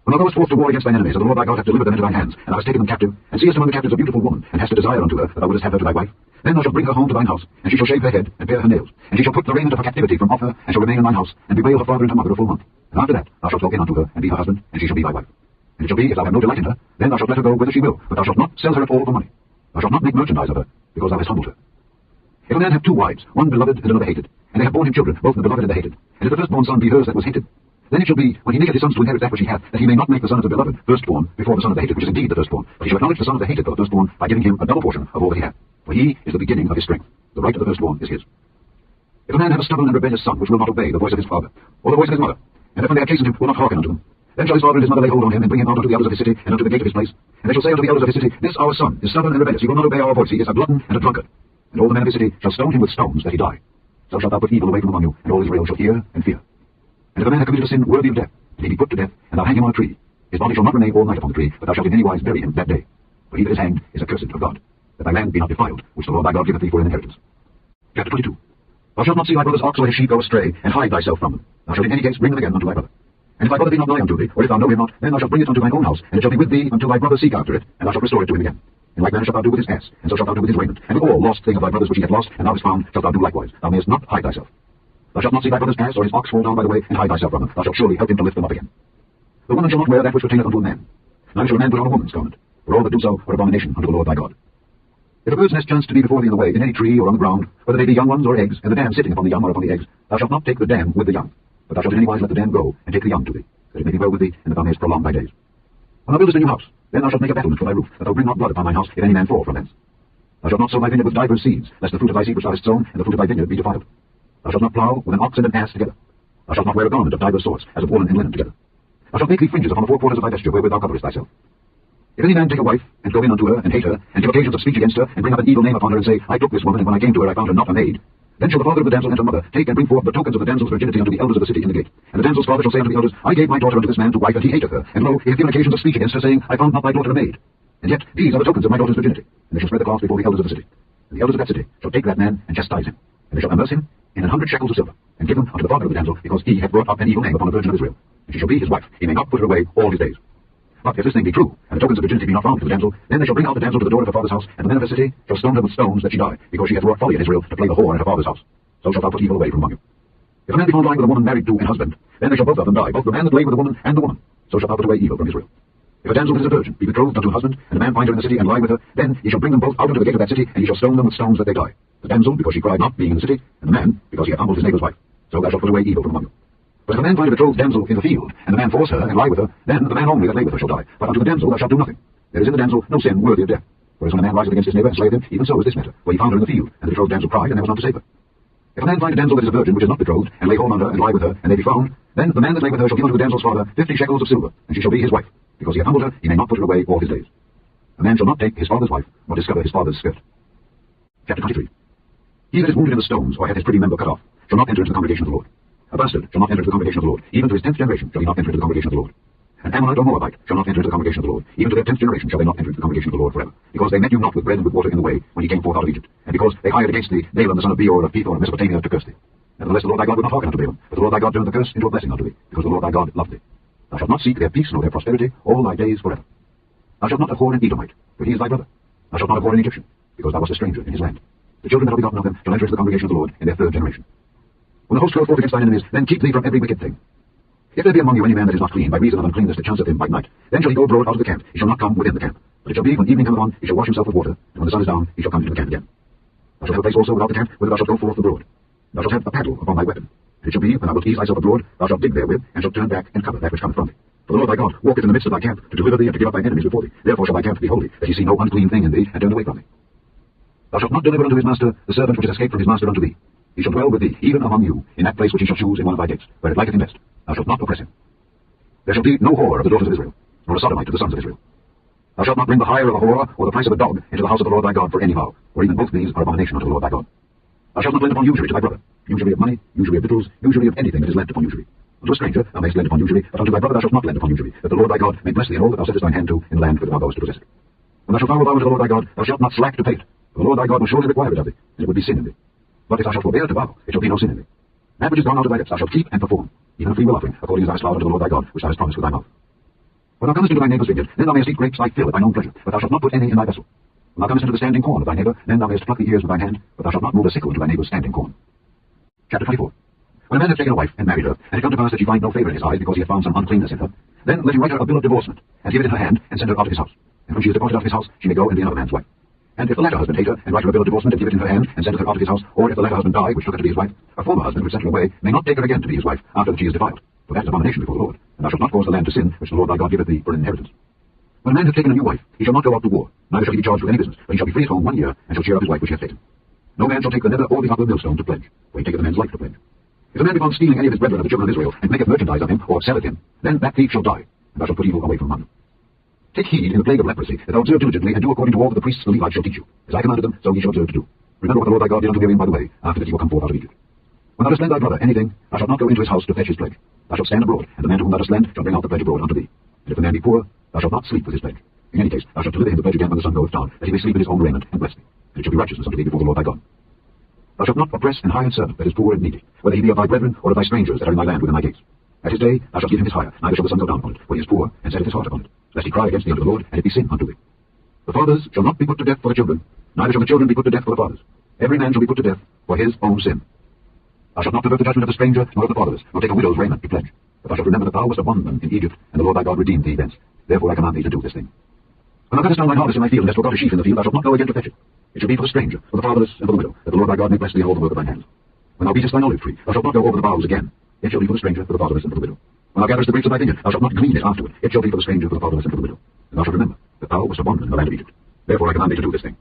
When thou goest forth to war against thine enemies, and the Lord thy God hath delivered them into thine hands, and thou hast taken them captive, and seest among the captives a beautiful woman, and hast a desire unto her, that thou wouldest have her to thy wife, then thou shalt bring her home to thine house, and she shall shave her head, and bare her nails, and she shall put the raiment of her captivity from off her, and shall remain in thine house, and bewail her father and her mother a full month. And after that thou shalt go in unto her, and be her husband, and she shall be thy wife. And it shall be, if thou have no delight in her, then thou shalt let her go whither she will, but thou shalt not sell her at all for money. Thou shalt not make merchandise of her, because thou hast humbled her. If a man have two wives, one beloved and another hated, and they have borne him children, both the beloved and the hated, and if the firstborn son be hers that was hated, then it shall be, when he maketh his sons to inherit that which he hath, that he may not make the son of the beloved firstborn before the son of the hated, which is indeed the firstborn, but he shall acknowledge the son of the hated for the firstborn by giving him a double portion of all that he hath. For he is the beginning of his strength. The right of the firstborn is his. If a man have a stubborn and rebellious son, which will not obey the voice of his father, or the voice of his mother, and if when they have chastened him, will not hearken unto them, then shall his father and his mother lay hold on him, and bring him out unto the elders of his city, and unto the gate of his place. And they shall say unto the elders of his city, This our son is stubborn and rebellious, he will not obey our voice, he is a glutton and a drunkard. And all the men of his city shall stone him with stones, that he die. So shalt thou put evil away from among you, and all Israel shall hear and fear. And if a man have committed a sin worthy of death, and he be put to death, and thou hang him on a tree, his body shall not remain all night upon the tree, but thou shalt in any wise bury him that day. For he that is hanged is accursed of God, that thy land be not defiled, which the Lord thy God giveth thee for an inheritance. Chapter 22. Thou shalt not see thy brother's ox or his sheep go astray, and hide thyself from them. Thou shalt in any case bring them again unto thy brother. And if thy brother be not nigh unto thee, or if thou know him not, then thou shalt bring it unto thine own house, and it shall be with thee until thy brother seek after it, and thou shalt restore it to him again. In like manner shalt thou do with his ass, and so shalt thou do with his raiment, and with all lost thing of thy brother's which he hath lost, and thou hast found, shalt thou do likewise. Thou mayest not hide thyself. Thou shalt not see thy brother's ass or his ox fall down by the way, and hide thyself from them. Thou shalt surely help him to lift them up again. The woman shall not wear that which pertaineth unto a man, neither shall a man put on a woman's garment, for all that do so are abomination unto the Lord thy God. If a bird's nest chance to be before thee in the way, in any tree or on the ground, whether they be young ones or eggs, and the dam sitting upon the young or upon the eggs, thou shalt not take the dam with the young, but thou shalt in any wise let the dam go, and take the young to thee, that it may be well with thee, and that thou mayest prolong thy days. When thou buildest a new house, then thou shalt make a battlement for thy roof, that thou bring not blood upon thine house, if any man fall from thence. Thou shalt not sow thy vineyard with divers seeds, lest the fruit of thy seed which thou hast sown, and the fruit of thy vineyard be defiled. Thou shalt not plow with an ox and an ass together. Thou shalt not wear a garment of divers sorts, as of woolen and linen together. Thou shalt make thee fringes upon the four quarters of thy vesture, wherewith thou coverest thyself. If any man take a wife, and go in unto her, and hate her, and give occasions of speech against her, and bring up an evil name upon her, and say, I took this woman, and when I came to her I found her not a maid, then shall the father of the damsel and her mother take and bring forth the tokens of the damsel's virginity unto the elders of the city in the gate. And the damsel's father shall say unto the elders, I gave my daughter unto this man to wife, and he hateth her. And lo, he hath given occasions of speech against her, saying, I found not thy daughter a maid. And yet these are the tokens of my daughter's virginity. And they shall spread the cloth before the elders of the city. And the elders of that city shall take that man and chastise him. And they shall amerce him, in 100 shekels of silver, and give them unto the father of the damsel, because he hath brought up an evil name upon the virgin of Israel. And she shall be his wife. He may not put her away all his days. But if this thing be true, and the tokens of virginity be not found to the damsel, then they shall bring out the damsel to the door of her father's house, and the men of the city shall stone her with stones that she die, because she hath wrought folly in Israel to play the whore in her father's house. So shalt thou put evil away from among you. If a man be found lying with a woman married to an husband, then they shall both of them die, both the man that lay with the woman and the woman. So shalt thou put away evil from Israel. If a damsel that is a virgin be betrothed unto a husband, and a man find her in the city and lie with her, then ye shall bring them both out unto the gate of that city, and ye shall stone them with stones that they die. The damsel, because she cried not, being in the city, and the man, because he hath humbled his neighbour's wife. So thou shalt put away evil from among you. But if a man find a betrothed damsel in the field, and the man force her and lie with her, then the man only that lay with her shall die. But unto the damsel thou shalt do nothing. There is in the damsel no sin worthy of death. Whereas when a man riseth against his neighbour and slayeth him, even so is this matter, where he found her in the field, and the betrothed damsel cried, and there was none to save her. If a man find a damsel that is a virgin, which is not betrothed, and lay hold on her, and lie with her, and they be found, then the man that lay with her shall give unto the damsel's father 50 shekels of silver, and she shall be his wife. Because he hath humbled her, he may not put her away all his days. A man shall not take his father's wife, nor discover his father's skirt. Chapter 23. He that is wounded in the stones, or hath his privy member cut off, shall not enter into the congregation of the Lord. A bastard shall not enter into the congregation of the Lord. Even to his 10th generation shall he not enter into the congregation of the Lord. An Ammonite or Moabite shall not enter into the congregation of the Lord. Even to their 10th generation shall they not enter into the congregation of the Lord forever. Because they met you not with bread and with water in the way, when ye came forth out of Egypt. And because they hired against thee Balaam the son of Beor of Pethor of Mesopotamia to curse thee. Nevertheless the Lord thy God would not hearken unto Balaam, but the Lord thy God turned the curse into a blessing unto thee, because the Lord thy God loved thee. Thou shalt not seek their peace nor their prosperity all thy days forever. Thou shalt not abhor an Edomite, for he is thy brother. Thou shalt not abhor an Egyptian, because thou wast a stranger in his land. The children that are begotten of them shall enter into the congregation of the Lord in their 3rd generation. When the host goeth forth against thine enemies, then keep thee from every wicked thing. If there be among you any man that is not clean, by reason of uncleanness that chanceth him by night, then shall he go abroad out of the camp, he shall not come within the camp. But it shall be, when evening cometh on, he shall wash himself with water, and when the sun is down, he shall come into the camp again. Thou shalt have a place also without the camp, whither thou shalt go forth abroad. Thou shalt have a paddle upon thy weapon. And it shall be, when thou wilt ease thyself abroad, thou shalt dig therewith, and shalt turn back and cover that which cometh from thee. For the Lord thy God walketh in the midst of thy camp, to deliver thee and to give up thine enemies before thee. Therefore shall thy camp be holy, that he see no unclean thing in thee, and turn away from thee. Thou shalt not deliver unto his master the servant which is escaped from his master unto thee. He shall dwell with thee, even among you, in that place which he shall choose in one of thy gates, where it liketh him best. Thou shalt not oppress him. There shall be no whore of the daughters of Israel, nor a sodomite of the sons of Israel. Thou shalt not bring the hire of a whore, or the price of a dog, into the house of the Lord thy God for any vow, for even both these are abomination unto the Lord thy God. Thou shalt not lend upon usury to thy brother, usury of money, usury of victuals, usury of anything that is lent upon usury. Unto a stranger thou mayest lend upon usury, but unto thy brother thou shalt not lend upon usury, that the Lord thy God may bless thee in all that thou settest thine hand to in the land whither thou goest to possess it. When thou shalt vow a vow unto the Lord thy God, thou shalt not slack to pay it, for the Lord thy God will surely require it of thee, and it would be sin in thee. But if thou shalt forbear to vow, it shall be no sin in thee. That which is gone out of thy lips thou shalt keep and perform, even a free will offering, according as thou hast vowed unto the Lord thy God, which thou hast promised with thy mouth. When thou comest into thy neighbour's vineyard, then thou mayest eat grapes thy fill at thine own pleasure, but thou shalt not put any in thy vessel. When thou comest into the standing corn of thy neighbour, then thou mayest pluck the ears with thine hand, but thou shalt not move a sickle into thy neighbour's standing corn. Chapter 24. When a man hath taken a wife and married her, and it come to pass that she find no favour in his eyes, because he hath found some uncleanness in her, then let him write her a bill of divorcement, and give it in her hand, and send her out of his house. And when she is departed out of his house, she may go and be another man's wife. And if the latter husband hate her, and write her a bill of divorcement, and give it in her hand, and send her out of his house, or if the latter husband die, which took her to be his wife, a former husband which sent her away may not take her again to be his wife, after that she is defiled. For that is abomination before the Lord, and thou shalt not cause the land to sin, which the Lord thy God giveth thee for an inheritance. When a man hath taken a new wife, he shall not go out to war, neither shall he be charged with any business, but he shall be free at home 1 year, and shall cheer up his wife which he hath taken. No man shall take the nether or the upper millstone to pledge, for he taketh the man's life to pledge. If a man be found stealing any of his brethren of the children of Israel, and maketh merchandise of him, or selleth him, then that thief shall die, and thou shalt put evil away from among them. Take heed in the plague of leprosy, that thou observe diligently, and do according to all that the priests the Levites shall teach you. As I commanded them, so ye shall observe to do. Remember what the Lord thy God did unto Miriam by the way, after that ye were come forth out of Egypt. When thou dost lend thy brother anything, thou shalt not go into his house to fetch his pledge. Thou shalt stand abroad, and the man to whom thou dost lend shall bring out the pledge abroad unto thee. And if the man be poor, thou shalt not sleep with his pledge. In any case, thou shalt deliver him the pledge again when the sun goeth down, that he may sleep in his own raiment, and bless thee. And it shall be righteousness unto thee before the Lord thy God. Thou shalt not oppress an hired servant that is poor and needy, whether he be of thy brethren, or of thy strangers that are in thy land within thy gates. At his day thou shalt give him his hire, neither shall the sun go down upon it, for he is poor, and setteth his heart upon it, lest he cry against thee unto the Lord, and it be sin unto thee. The fathers shall not be put to death for the children, neither shall the children be put to death for the fathers. Every man shall be put to death for his own sin. Thou shalt not pervert the judgment of the stranger, nor of the fatherless, nor take a widow's raiment to pledge. But thou shalt remember that thou wast a bondman in Egypt, and the Lord thy God redeemed thee thence. Therefore I command thee to do this thing. When thou cuttest down thine harvest in thy field, and hast forgot a sheaf in the field, thou shalt not go again to fetch it. It shall be for the stranger, for the fatherless, and for the widow, that the Lord thy God may bless thee in all the work of thine hands. When thou beatest thine olive tree, thou shalt not go over the boughs again. It shall be for the stranger, for the fatherless, and for the widow. When thou gatherest the grapes of thy vineyard, thou shalt not glean it afterward. It shall be for the stranger, for the fatherless, and for the widow. And thou shalt remember that thou wast a bondman in the land of Egypt. Therefore I command thee to do this thing.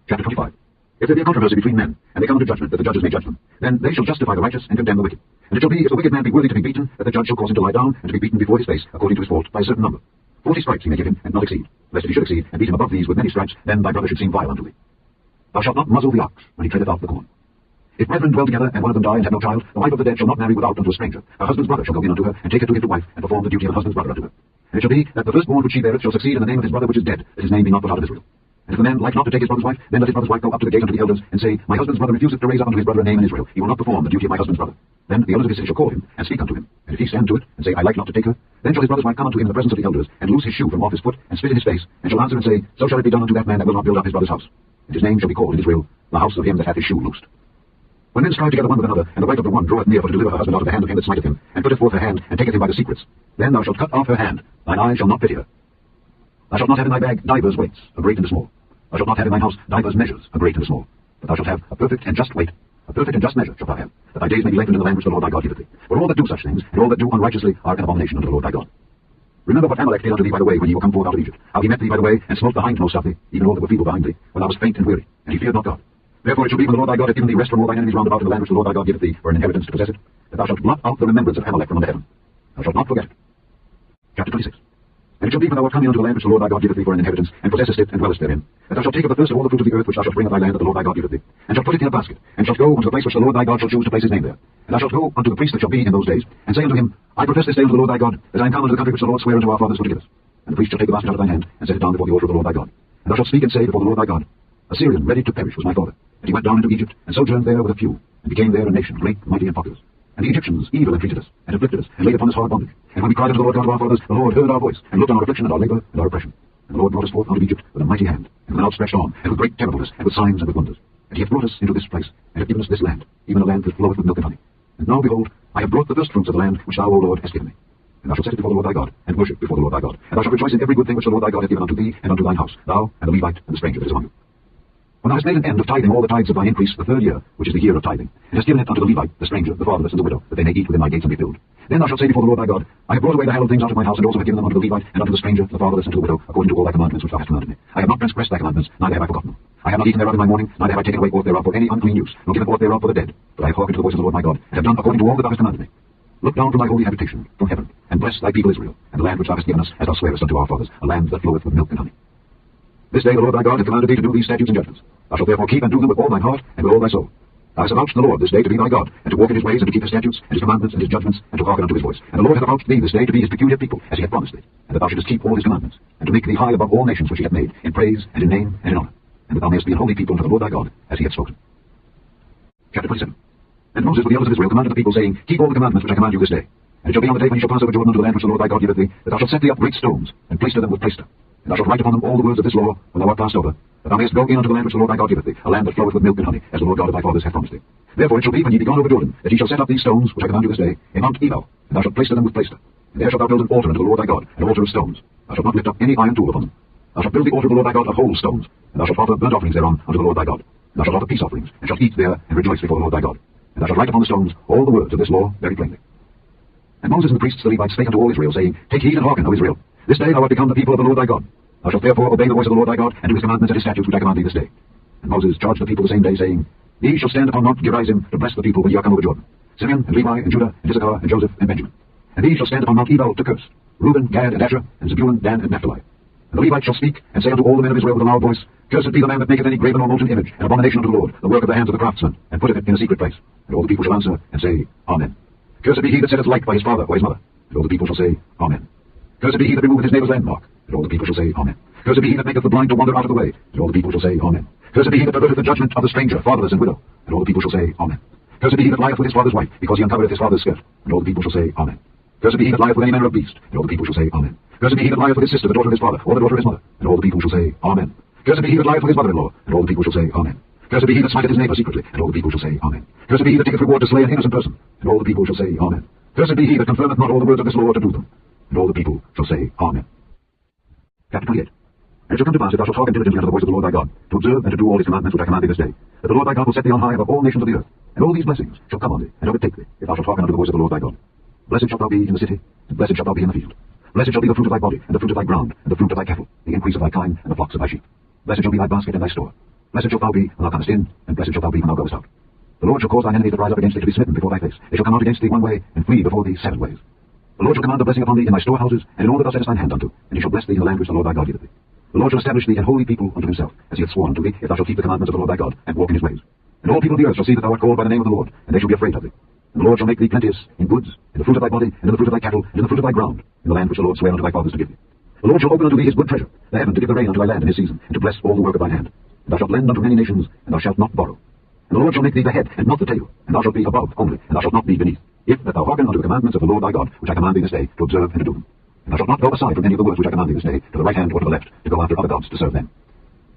Chapter 25. If there be a controversy between men, and they come unto judgment, that the judges may judge them, then they shall justify the righteous and condemn the wicked. And it shall be, if the wicked man be worthy to be beaten, that the judge shall cause him to lie down, and to be beaten before his face, according to his fault, by a certain number. 40 stripes he may give him, and not exceed. Lest if he should exceed, and beat him above these with many stripes, then thy brother should seem vile unto thee. Thou shalt not muzzle the ox when he treadeth out the corn. If brethren dwell together, and one of them die and have no child, the wife of the dead shall not marry without unto a stranger. Her husband's brother shall go in unto her, and take her to him to wife, and perform the duty of a husband's brother unto her. And it shall be, that the firstborn which she beareth shall succeed in the name of his brother which is dead, that his name be not put out of Israel. And if the man like not to take his brother's wife, then let his brother's wife go up to the gate unto the elders, and say, My husband's brother refuseth to raise up unto his brother a name in Israel. He will not perform the duty of my husband's brother. Then the elders of his city shall call him, and speak unto him. And if he stand to it, and say, I like not to take her, then shall his brother's wife come unto him in the presence of the elders, and loose his shoe from off his foot, and spit in his face, and shall answer and say, So shall it be done unto that man that will not build up his brother's house. And his name shall be called in Israel, the house of him that hath his shoe loosed. When men strive together one with another, and the wife of the one draweth near for to deliver her husband out of the hand of him that smiteth him, and putteth forth her hand, and taketh him by the secrets, then thou shalt cut off her hand, thine eye shall not pity her. Thou shalt not have in thy bag divers weights, a great and a small. Thou shalt not have in thine house divers measures, a great and a small. But thou shalt have a perfect and just weight, a perfect and just measure shalt thou have, that thy days may be lengthened in the land which the Lord thy God giveth thee. For all that do such things, and all that do unrighteously, are an abomination unto the Lord thy God. Remember what Amalek did unto thee by the way when ye were come forth out of Egypt, how he met thee by the way, and smote the hindmost of thee, even all that were feeble behind thee, when thou wast faint and weary, and he feared not God. Therefore it shall be when the Lord thy God hath given thee rest from all thine enemies round about in the land which the Lord thy God giveth thee for an inheritance to possess it, that thou shalt blot out the remembrance of Amalek from under heaven. Thou shalt not forget it. Chapter 26. And it shall be when thou art coming unto the land which the Lord thy God giveth thee for an inheritance, and possessest it, and dwellest therein, that thou shalt take of the first of all the fruit of the earth which thou shalt bring of thy land that the Lord thy God giveth thee, and shalt put it in a basket, and shalt go unto the place which the Lord thy God shall choose to place his name there. And thou shalt go unto the priest that shall be in those days, and say unto him, I profess this day unto the Lord thy God, that I am come unto the country which the Lord sware unto our fathers for to give us. And the priest shall take the basket out of thine hand, and set it down before the altar of the Lord thy God. And thou shalt speak and say before the Lord thy God, A Syrian ready to perish was my father, and he went down into Egypt, and sojourned there with a few, and became there a nation, great, mighty, and populous. And the Egyptians evil entreated us, and afflicted us, and laid upon us hard bondage. And when we cried unto the Lord God of our fathers, the Lord heard our voice, and looked on our affliction and our labor and our oppression. And the Lord brought us forth out of Egypt with a mighty hand, and with an outstretched arm, and with great terribleness, and with signs and with wonders. And he hath brought us into this place, and hath given us this land, even a land that floweth with milk and honey. And now, behold, I have brought the first fruits of the land which thou, O Lord, hast given me. And thou shalt set it before the Lord thy God, and worship before the Lord thy God. And thou shalt rejoice in every good thing which the Lord thy God hath given unto thee and unto thine house, thou and the Levite and the stranger that is among you. When thou hast made an end of tithing all the tithes of thine increase the third year, which is the year of tithing, and hast given it unto the Levite, the stranger, the fatherless, and the widow, that they may eat within thy gates and be filled, then thou shalt say before the Lord thy God, I have brought away the hallowed things out of my house, and also have given them unto the Levite, and unto the stranger, the fatherless, and to the widow, according to all thy commandments which thou hast commanded me. I have not transgressed thy commandments, neither have I forgotten them. I have not eaten thereof in my mourning, neither have I taken away aught thereof for any unclean use, nor given aught thereof for the dead, but I have hearkened to the voice of the Lord my God, and have done according to all that thou hast commanded me. Look down from thy holy habitation, from heaven, and bless thy people Israel, and the land which thou hast given us, as thou swearest unto our fathers, a land that floweth with milk and honey. This day the Lord thy God hath commanded thee to do these statutes and judgments. Thou shalt therefore keep and do them with all thine heart and with all thy soul. Thou hast avouched the Lord this day to be thy God, and to walk in his ways, and to keep his statutes, and his commandments, and his judgments, and to hearken unto his voice. And the Lord hath avouched thee this day to be his peculiar people, as he hath promised thee, and that thou shouldest keep all his commandments, and to make thee high above all nations which he hath made, in praise, and in name, and in honour, and that thou mayest be an holy people unto the Lord thy God, as he hath spoken. Chapter 27. And Moses with the elders of Israel commanded the people, saying, Keep all the commandments which I command you this day. And it shall be on the day when ye shall pass over Jordan unto the land which the Lord thy God giveth thee, that thou shalt set thee up great stones, and plaister them with plaister. And thou shalt write upon them all the words of this law, when thou art passed over, that thou mayest go in unto the land which the Lord thy God giveth thee, a land that floweth with milk and honey, as the Lord God of thy fathers hath promised thee. Therefore it shall be, when ye be gone over Jordan, that ye shall set up these stones, which I command you this day, in Mount Ebal, and thou shalt plaister them with plaister. And there shalt thou build an altar unto the Lord thy God, an altar of stones. Thou shalt not lift up any iron tool upon them. Thou shalt build the altar of the Lord thy God of whole stones, and thou shalt offer burnt offerings thereon unto the Lord thy God. And thou shalt offer peace offerings, and shalt eat there, and rejoice before the Lord thy God. And thou shalt write upon the stones all the words of this law very plainly. And Moses and the priests the Levites spake unto all Israel, saying, Take heed and hearken, O Israel. This day thou art become the people of the Lord thy God. Thou shalt therefore obey the voice of the Lord thy God, and do his commandments and his statutes which I command thee this day. And Moses charged the people the same day, saying, Ye shall stand upon Mount Gerizim to bless the people when ye are come over Jordan, Simeon and Levi and Judah and Issachar and Joseph and Benjamin. And these shall stand upon Mount Ebal to curse, Reuben, Gad, and Asher, and Zebulun, Dan, and Naphtali. And the Levites shall speak, and say unto all the men of Israel with a loud voice, Cursed be the man that maketh any graven or molten image, an abomination unto the Lord, the work of the hands of the craftsman, and putteth it in a secret place. And all the people shall answer, and say, Amen. Cursed be he that setteth light by his father or his mother. And all the people shall say, Amen. Cursed be he that removeth his neighbour's landmark. And all the people shall say, Amen. Cursed be he that maketh the blind to wander out of the way. And all the people shall say, Amen. Cursed be he that perverteth the judgment of the stranger, fatherless, and widow. And all the people shall say, Amen. Cursed be he that lieth with his father's wife, because he uncovereth his father's skirt. And all the people shall say, Amen. Cursed be he that lieth with any manner of beast. And all the people shall say, Amen. Cursed be he that lieth with his sister, the daughter of his father, or the daughter of his mother. And all the people shall say, Amen. Cursed be he that lieth with his mother-in-law. And all the people shall say, Amen. Cursed be he that smiteth his neighbour secretly. And all the people shall say, Amen. Cursed be he that taketh reward to slay an innocent person. And all the people shall say, Amen. Cursed be he that confirmeth not all the words of this law to do them. And all the people shall say, Amen. Chapter 28. And it shall come to pass, if thou shalt hearken diligently unto the voice of the Lord thy God, to observe and to do all his commandments which I command thee this day, that the Lord thy God will set thee on high above all nations of the earth, and all these blessings shall come on thee, and overtake thee, if thou shalt hearken unto the voice of the Lord thy God. Blessed shalt thou be in the city, and blessed shalt thou be in the field. Blessed shall be the fruit of thy body, and the fruit of thy ground, and the fruit of thy cattle, the increase of thy kine, and the flocks of thy sheep. Blessed shall be thy basket and thy store. Blessed shalt thou be when thou comest in, and blessed shalt thou be when thou goest out. The Lord shall cause thine enemies that rise up against thee to be smitten before thy face. They shall come out against thee one way, and flee before thee 7 ways. The Lord shall command the blessing upon thee in thy storehouses, and in all that thou settest thine hand unto, and he shall bless thee in the land which the Lord thy God giveth thee. The Lord shall establish thee an holy people unto himself, as he hath sworn unto thee, if thou shalt keep the commandments of the Lord thy God, and walk in his ways. And all people of the earth shall see that thou art called by the name of the Lord, and they shall be afraid of thee. And the Lord shall make thee plenteous in goods, in the fruit of thy body, and in the fruit of thy cattle, and in the fruit of thy ground, in the land which the Lord sware unto thy fathers to give thee. The Lord shall open unto thee his good treasure, the heaven to give the rain unto thy land in his season, and to bless all the work of thine hand. And thou shalt lend unto many nations, and thou shalt not borrow. And the Lord shall make thee the head, and not the tail, and thou shalt be above only, and thou shalt not be beneath, if that thou hearken unto the commandments of the Lord thy God, which I command thee this day, to observe and to do them. And thou shalt not go aside from any of the words which I command thee this day, to the right hand or to the left, to go after other gods to serve them.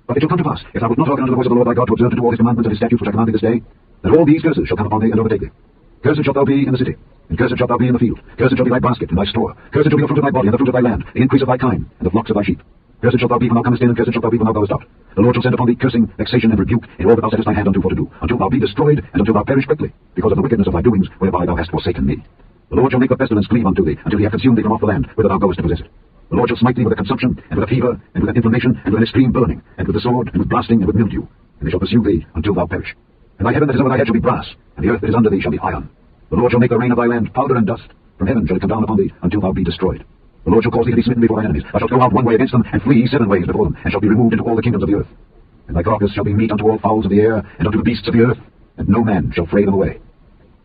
But it shall come to pass, if thou wilt not hearken unto the voice of the Lord thy God, to observe and to do all his commandments and his statutes which I command thee this day, that all these curses shall come upon thee and overtake thee. Cursed shalt thou be in the city, and cursed shalt thou be in the field. Cursed shall be thy basket and thy store. Cursed shall be the fruit of thy body and the fruit of thy land, the increase of thy kine, and the flocks of thy sheep. Cursed shalt thou be when thou comest in, and cursed shalt thou be when thou goest out. The Lord shall send upon thee cursing, vexation, and rebuke in all that thou settest thy hand unto for to do, until thou be destroyed, and until thou perish quickly, because of the wickedness of thy doings, whereby thou hast forsaken me. The Lord shall make the pestilence cleave unto thee, until he have consumed thee from off the land, whither thou goest to possess it. The Lord shall smite thee with a consumption, and with a fever, and with an inflammation, and with an extreme burning, and with the sword, and with blasting, and with mildew, and they shall pursue thee until thou perish. And thy heaven that is over thy head shall be brass, and the earth that is under thee shall be iron. The Lord shall make the rain of thy land powder and dust. From heaven shall it come down upon thee, until thou be destroyed. The Lord shall cause thee to be smitten before thine enemies. Thou shalt go out one way against them, and flee 7 ways before them, and shall be removed into all the kingdoms of the earth. And thy carcass shall be meat unto all fowls of the air, and unto the beasts of the earth, and no man shall fray them away.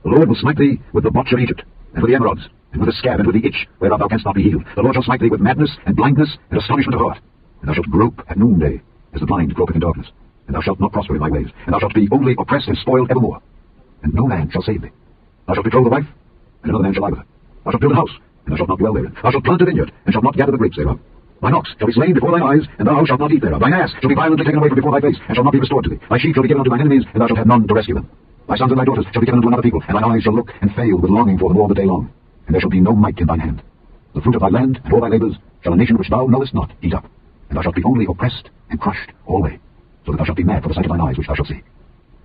The Lord will smite thee with the botch of Egypt, and with the emerods, and with the scab, and with the itch, whereof thou canst not be healed. The Lord shall smite thee with madness, and blindness, and astonishment of heart. And thou shalt grope at noonday, as the blind gropeth in darkness. And thou shalt not prosper in thy ways, and thou shalt be only oppressed and spoiled evermore. And no man shall save thee. Thou shalt betroth a wife, and another man shall lie with her. Thou shalt build a house, and thou shalt not dwell therein. Thou shalt plant a vineyard, and shalt not gather the grapes thereof. Thine ox shall be slain before thine eyes, and thou shalt not eat thereof. Thine ass shall be violently taken away from before thy face, and shall not be restored to thee. Thy sheep shall be given unto thine enemies, and thou shalt have none to rescue them. Thy sons and thy daughters shall be given unto another people, and thine eyes shall look and fail with longing for them all the day long. And there shall be no might in thine hand. The fruit of thy land and all thy labours shall a nation which thou knowest not eat up. And thou shalt be only oppressed and crushed alway, so that thou shalt be mad for the sight of thine eyes which thou shalt see.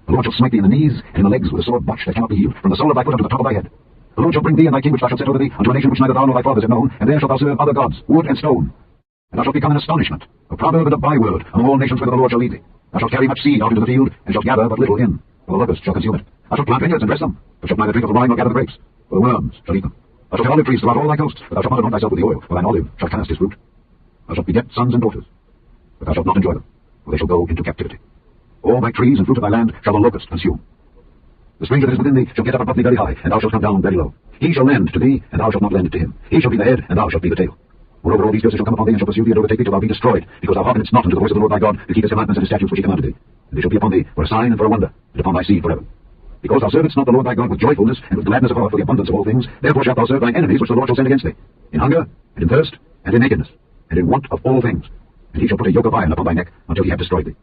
The Lord shall smite thee in the knees and in the legs with a sword botch that cannot be healed, from the sole of thy foot unto the top of thy head. The Lord shall bring thee and thy king which thou shalt set over thee unto a nation which neither thou nor thy fathers have known, and there shalt thou serve other gods, wood and stone. And thou shalt become an astonishment, a proverb and a byword among all nations whither the Lord shall lead thee. Thou shalt carry much seed out into the field, and shalt gather but little in, for the locust shall consume it. Thou shalt plant vineyards and dress them, but shalt neither drink of the wine nor gather the grapes, for the worms shall eat them. Thou shalt have olive trees throughout all thy coasts, but thou shalt not anoint thyself with the oil, for thine olive shall cast his fruit. Thou shalt beget sons and daughters, but thou shalt not enjoy them, for they shall go into captivity. All thy trees and fruit of thy land shall the locust consume. The stranger that is within thee shall get up above thee very high, and thou shalt come down very low. He shall lend to thee, and thou shalt not lend to him. He shall be the head, and thou shalt be the tail. Moreover, all these curses shall come upon thee, and shall pursue thee, and overtake thee till thou be destroyed, because thou hearkenest not unto the voice of the Lord thy God, to keep his commandments and his statutes which he commanded thee. And they shall be upon thee for a sign and for a wonder, and upon thy seed forever. Because thou servest not the Lord thy God with joyfulness and with gladness of heart for the abundance of all things, therefore shalt thou serve thine enemies which the Lord shall send against thee, in hunger, and in thirst, and in nakedness, and in want of all things. And he shall put a yoke of iron upon thy neck until he have destroyed thee.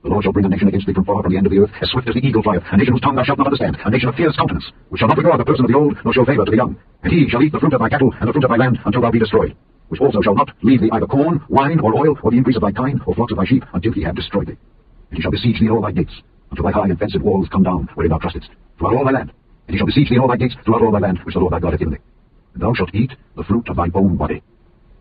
The Lord shall bring a nation against thee from far from the end of the earth, as swift as the eagle flieth, a nation whose tongue thou shalt not understand, a nation of fierce countenance, which shall not regard the person of the old, nor show favour to the young. And he shall eat the fruit of thy cattle and the fruit of thy land until thou be destroyed, which also shall not leave thee either corn, wine, or oil, or the increase of thy kine, or flocks of thy sheep, until he have destroyed thee. And he shall besiege thee in all thy gates, until thy high and fenced walls come down, wherein thou trustest, throughout all thy land. And he shall besiege thee in all thy gates, throughout all thy land, which the Lord thy God hath given thee. And thou shalt eat the fruit of thine own body,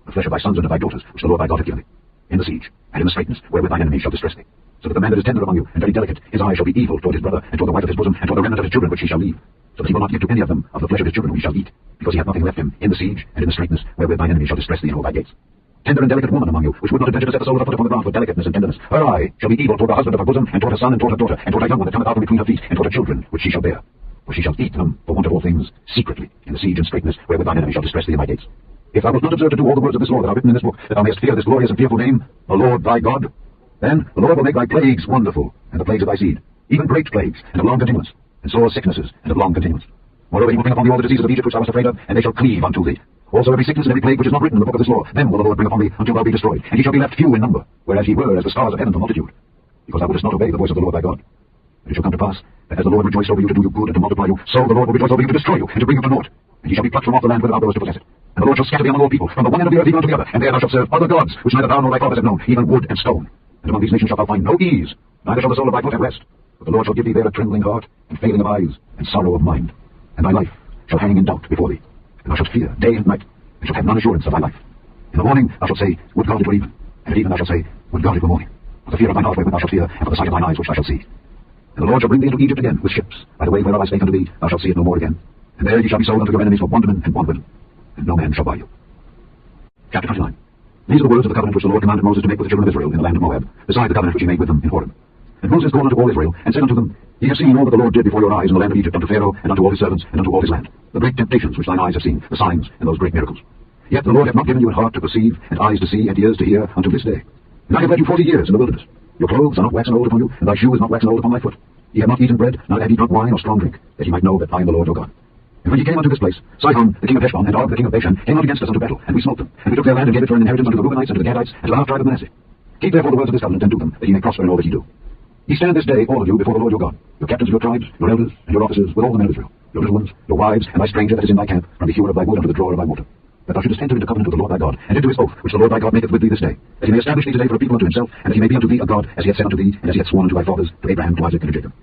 the flesh of thy sons and of thy daughters, which the Lord thy God hath given thee, in the siege, and in the straitness, wherewith thine enemies shall distress thee. So that the man that is tender among you, and very delicate, his eye shall be evil toward his brother, and toward the wife of his bosom, and toward the remnant of his children which he shall leave, so that he will not give to any of them of the flesh of his children whom he shall eat, because he hath nothing left him in the siege, and in the straitness, wherewith thine enemies shall distress thee in all thy gates. Tender and delicate woman among you, which would not adventure to set the sole of her foot upon the ground for delicateness and tenderness, her eye shall be evil toward the husband of her bosom, and toward her son, and toward her daughter, and toward her young one that cometh out from between her feet, and toward her children which she shall bear. For she shall eat them for want of all things, secretly, in the siege and straitness, wherewith thine enemies shall distress thee in thy gates. If thou wilt not observe to do all the words of this law that are written in this book, that thou mayest fear this glorious and fearful name, the Lord thy God, then the Lord will make thy plagues wonderful, and the plagues of thy seed, even great plagues, and of long continuance, and sore sicknesses, and of long continuance. Moreover, he will bring upon thee all the diseases of Egypt which thou wast afraid of, and they shall cleave unto thee. Also every sickness and every plague which is not written in the book of this law, them will the Lord bring upon thee until thou be destroyed, and ye shall be left few in number, whereas ye were as the stars of heaven for multitude, because thou wouldest not obey the voice of the Lord thy God. And it shall come to pass, that as the Lord rejoiced over you to do you good and to multiply you, so the Lord will rejoice over you to destroy you, and to bring you to naught. And ye shall be plucked from off the land whither thou goest to possess it. And the Lord shall scatter thee among all people, from the one end of the earth even unto the other, and there thou shalt serve other gods, which neither thou nor thy fathers have known, even wood and stone. And among these nations shalt thou find no ease, neither shall the soul of thy foot have rest. But the Lord shall give thee there a trembling heart, and failing of eyes, and sorrow of mind. And thy life shall hang in doubt before thee. And thou shalt fear day and night, and shalt have none assurance of thy life. In the morning thou shalt say, would God it were even. And at even thou shalt say, would God it were morning. For the fear of thine heart wherewith thou shalt fear, and for the sight of thine eyes which thou shalt see. And the Lord shall bring thee into Egypt again with ships. By the way whereof I spake unto thee, thou shalt see it no more again. And there ye shall be sold unto your enemies for bondmen and bondwomen, and no man shall buy you. Chapter 29. These are the words of the covenant which the Lord commanded Moses to make with the children of Israel in the land of Moab, beside the covenant which he made with them in Horeb. And Moses called unto all Israel, and said unto them, Ye have seen all that the Lord did before your eyes in the land of Egypt unto Pharaoh, and unto all his servants, and unto all his land, the great temptations which thine eyes have seen, the signs, and those great miracles. Yet the Lord hath not given you an heart to perceive, and eyes to see, and ears to hear, unto this day. And I have led you 40 years in the wilderness. Your clothes are not waxen old upon you, and thy shoe is not waxen old upon thy foot. Ye have not eaten bread, neither have ye drunk wine or strong drink, that ye might know that I am the Lord your God. And when ye came unto this place, Sihon the king of Heshbon, and Og the king of Bashan, came out against us unto battle, and we smote them. And we took their land, and gave it for an inheritance unto the Reubenites, and to the Gadites, and to the half tribe of Manasseh. Keep therefore the words of this covenant, and do them, that ye may prosper in all that ye do. Ye stand this day, all of you, before the Lord your God, your captains of your tribes, your elders, and your officers, with all the men of Israel, your little ones, your wives, and thy stranger that is in thy camp, from the hewer of thy wood unto the drawer of thy mortar. That thou shouldest enter into covenant with the Lord thy God, and into his oath, which the Lord thy God maketh with thee this day, that he may establish thee today for a people unto himself, and that he may be unto thee a God, as he hath said unto thee, and as he hath sworn unto thy fathers, to Abraham, to Isaac, and to Jacob.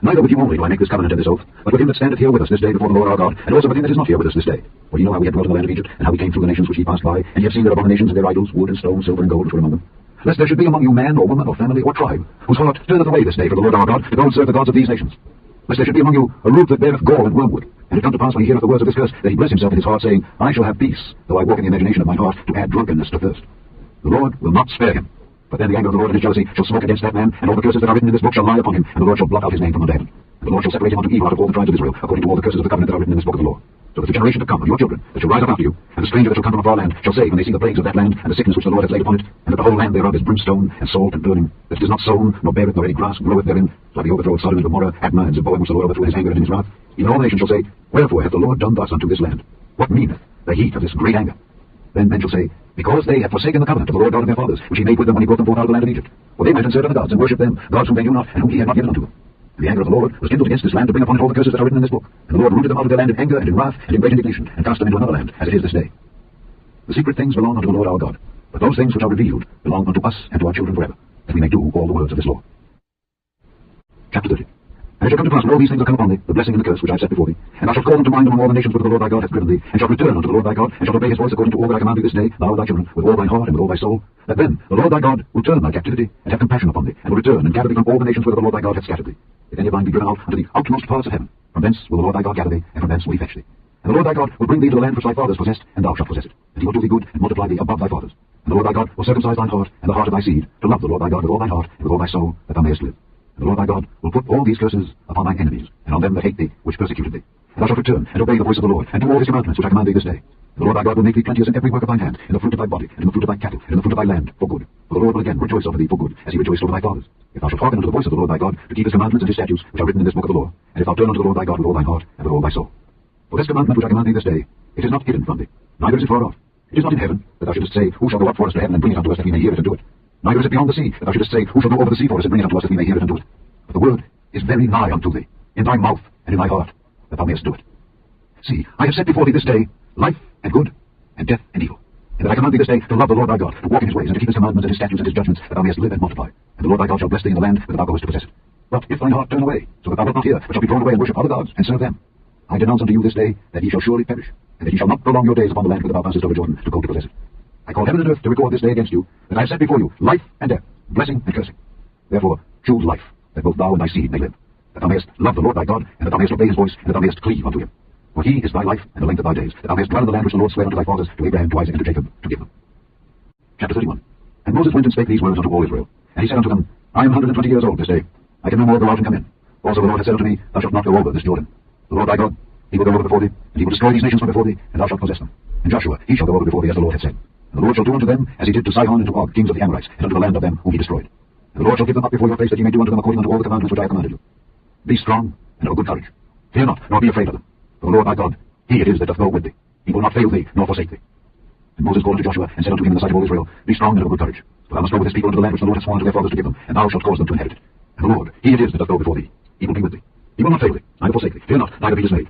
Neither with you only do I make this covenant and this oath, but with him that standeth here with us this day before the Lord our God, and also with him that is not here with us this day. For ye know how we have dwelt in the land of Egypt, and how we came through the nations which ye passed by, and ye have seen their abominations and their idols, wood and stone, silver and gold, which were among them. Lest there should be among you man or woman or family or tribe, whose heart turneth away this day from the Lord our God, to go and serve the gods of these nations. Lest there should be among you a root that beareth gall and wormwood, and it come to pass when he heareth the words of this curse, that he bless himself in his heart, saying, I shall have peace, though I walk in the imagination of mine heart, to add drunkenness to thirst. The Lord will not spare him. But then the anger of the Lord and his jealousy shall smoke against that man, and all the curses that are written in this book shall lie upon him, and the Lord shall blot out his name from under heaven. And the Lord shall separate him unto evil out of all the tribes of Israel, according to all the curses of the covenant that are written in this book of the law. So that the generation to come of your children that shall rise up after you, and the stranger that shall come from a far land, shall say, when they see the plagues of that land, and the sickness which the Lord hath laid upon it, and that the whole land thereof is brimstone, and salt, and burning, that it is not sown, nor beareth, nor any grass groweth therein, like the overthrow of Sodom and Gomorrah, Admah, and Zeboim, which the Lord overthrew in his anger and in his wrath, even all nations shall say, Wherefore hath the Lord done thus unto this land? What meaneth the heat of this great anger? Then men shall say, Because they have forsaken the covenant of the Lord God of their fathers, which he made with them when he brought them forth out of the land of Egypt. For they went and served other gods, and worshipped them, gods whom they knew not, and whom he had not given unto them. And the anger of the Lord was kindled against this land to bring upon it all the curses that are written in this book. And the Lord rooted them out of their land in anger and in wrath and in great indignation, and cast them into another land, as it is this day. The secret things belong unto the Lord our God, but those things which are revealed belong unto us and to our children forever, that we may do all the words of this law. Chapter 30. And it shall come to pass, when all these things are come upon thee, the blessing and the curse which I have set before thee, and thou shalt call them to mind among all the nations whither the Lord thy God hath driven thee, and shalt return unto the Lord thy God, and shalt obey his voice according to all that I command thee this day, thou and thy children, with all thine heart and with all thy soul, that then the Lord thy God will turn thy captivity, and have compassion upon thee, and will return and gather thee from all the nations whither the Lord thy God hath scattered thee. If any of thine be driven out unto the outmost parts of heaven, from thence will the Lord thy God gather thee, and from thence will he fetch thee. And the Lord thy God will bring thee to the land which thy fathers possessed, and thou shalt possess it. And he will do thee good, and multiply thee above thy fathers. And the Lord thy God will circumcise thine heart, and the heart of thy seed, to love the Lord thy God with all thine heart, and with all thy soul, that thou mayest live. And the Lord thy God will put all these curses upon thine enemies, and on them that hate thee, which persecuted thee. And thou shalt return, and obey the voice of the Lord, and do all his commandments which I command thee this day. And the Lord thy God will make thee plenteous in every work of thine hand, in the fruit of thy body, and in the fruit of thy cattle, and in the fruit of thy land, for good. For the Lord will again rejoice over thee for good, as he rejoiced over thy fathers. If thou shalt hearken unto the voice of the Lord thy God, to keep his commandments and his statutes, which are written in this book of the law, and if thou turn unto the Lord thy God with all thine heart, and with all thy soul. For this commandment which I command thee this day, it is not hidden from thee, neither is it far off. It is not in heaven, that thou shouldest say, Who shall go up for us to heaven, and bring it unto us, that we may hear it and do it? Neither is it beyond the sea, that thou shouldest say, Who shall go over the sea for us, and bring it unto us, that we may hear it and do it? But the word is very nigh unto thee, in thy mouth and in thy heart, that thou mayest do it. See, I have set before thee this day life and good, and death and evil. And that I command thee this day to love the Lord thy God, to walk in his ways, and to keep his commandments and his statutes and his judgments, that thou mayest live and multiply. And the Lord thy God shall bless thee in the land whither thou goest to possess it. But if thine heart turn away, so that thou wilt not hear, but shalt be drawn away and worship other gods, and serve them, I denounce unto you this day that ye shall surely perish, and that ye shall not prolong your days upon the land whither thou passest over Jordan, to go to possess it. I call heaven and earth to record this day against you, that I have set before you life and death, blessing and cursing. Therefore choose life, that both thou and thy seed may live, that thou mayest love the Lord thy God, and that thou mayest obey his voice, and that thou mayest cleave unto him. For he is thy life and the length of thy days, that thou mayest dwell in the land which the Lord sware unto thy fathers, to Abraham, to Isaac, and to Jacob, to give them. Chapter 31. And Moses went and spake these words unto all Israel. And he said unto them, I am 120 years old this day. I can no more go out and come in. Also the Lord hath said unto me, Thou shalt not go over this Jordan. The Lord thy God, he will go over before thee, and he will destroy these nations from before thee, and thou shalt possess them. And Joshua, he shall go over before thee, as the Lord hath said. And the Lord shall do unto them as he did to Sihon and to Og, kings of the Amorites, and unto the land of them whom he destroyed. And the Lord shall give them up before your face, that ye may do unto them according unto all the commandments which I have commanded you. Be strong, and of good courage. Fear not, nor be afraid of them. For the Lord thy God, he it is that doth go with thee. He will not fail thee, nor forsake thee. And Moses called unto Joshua, and said unto him in the sight of all Israel, Be strong and of good courage. For thou must go with this people into the land which the Lord hath sworn to their fathers to give them, and thou shalt cause them to inherit it. And the Lord, he it is that doth go before thee. He will be with thee. He will not fail thee, neither forsake thee. Fear not, neither be dismayed.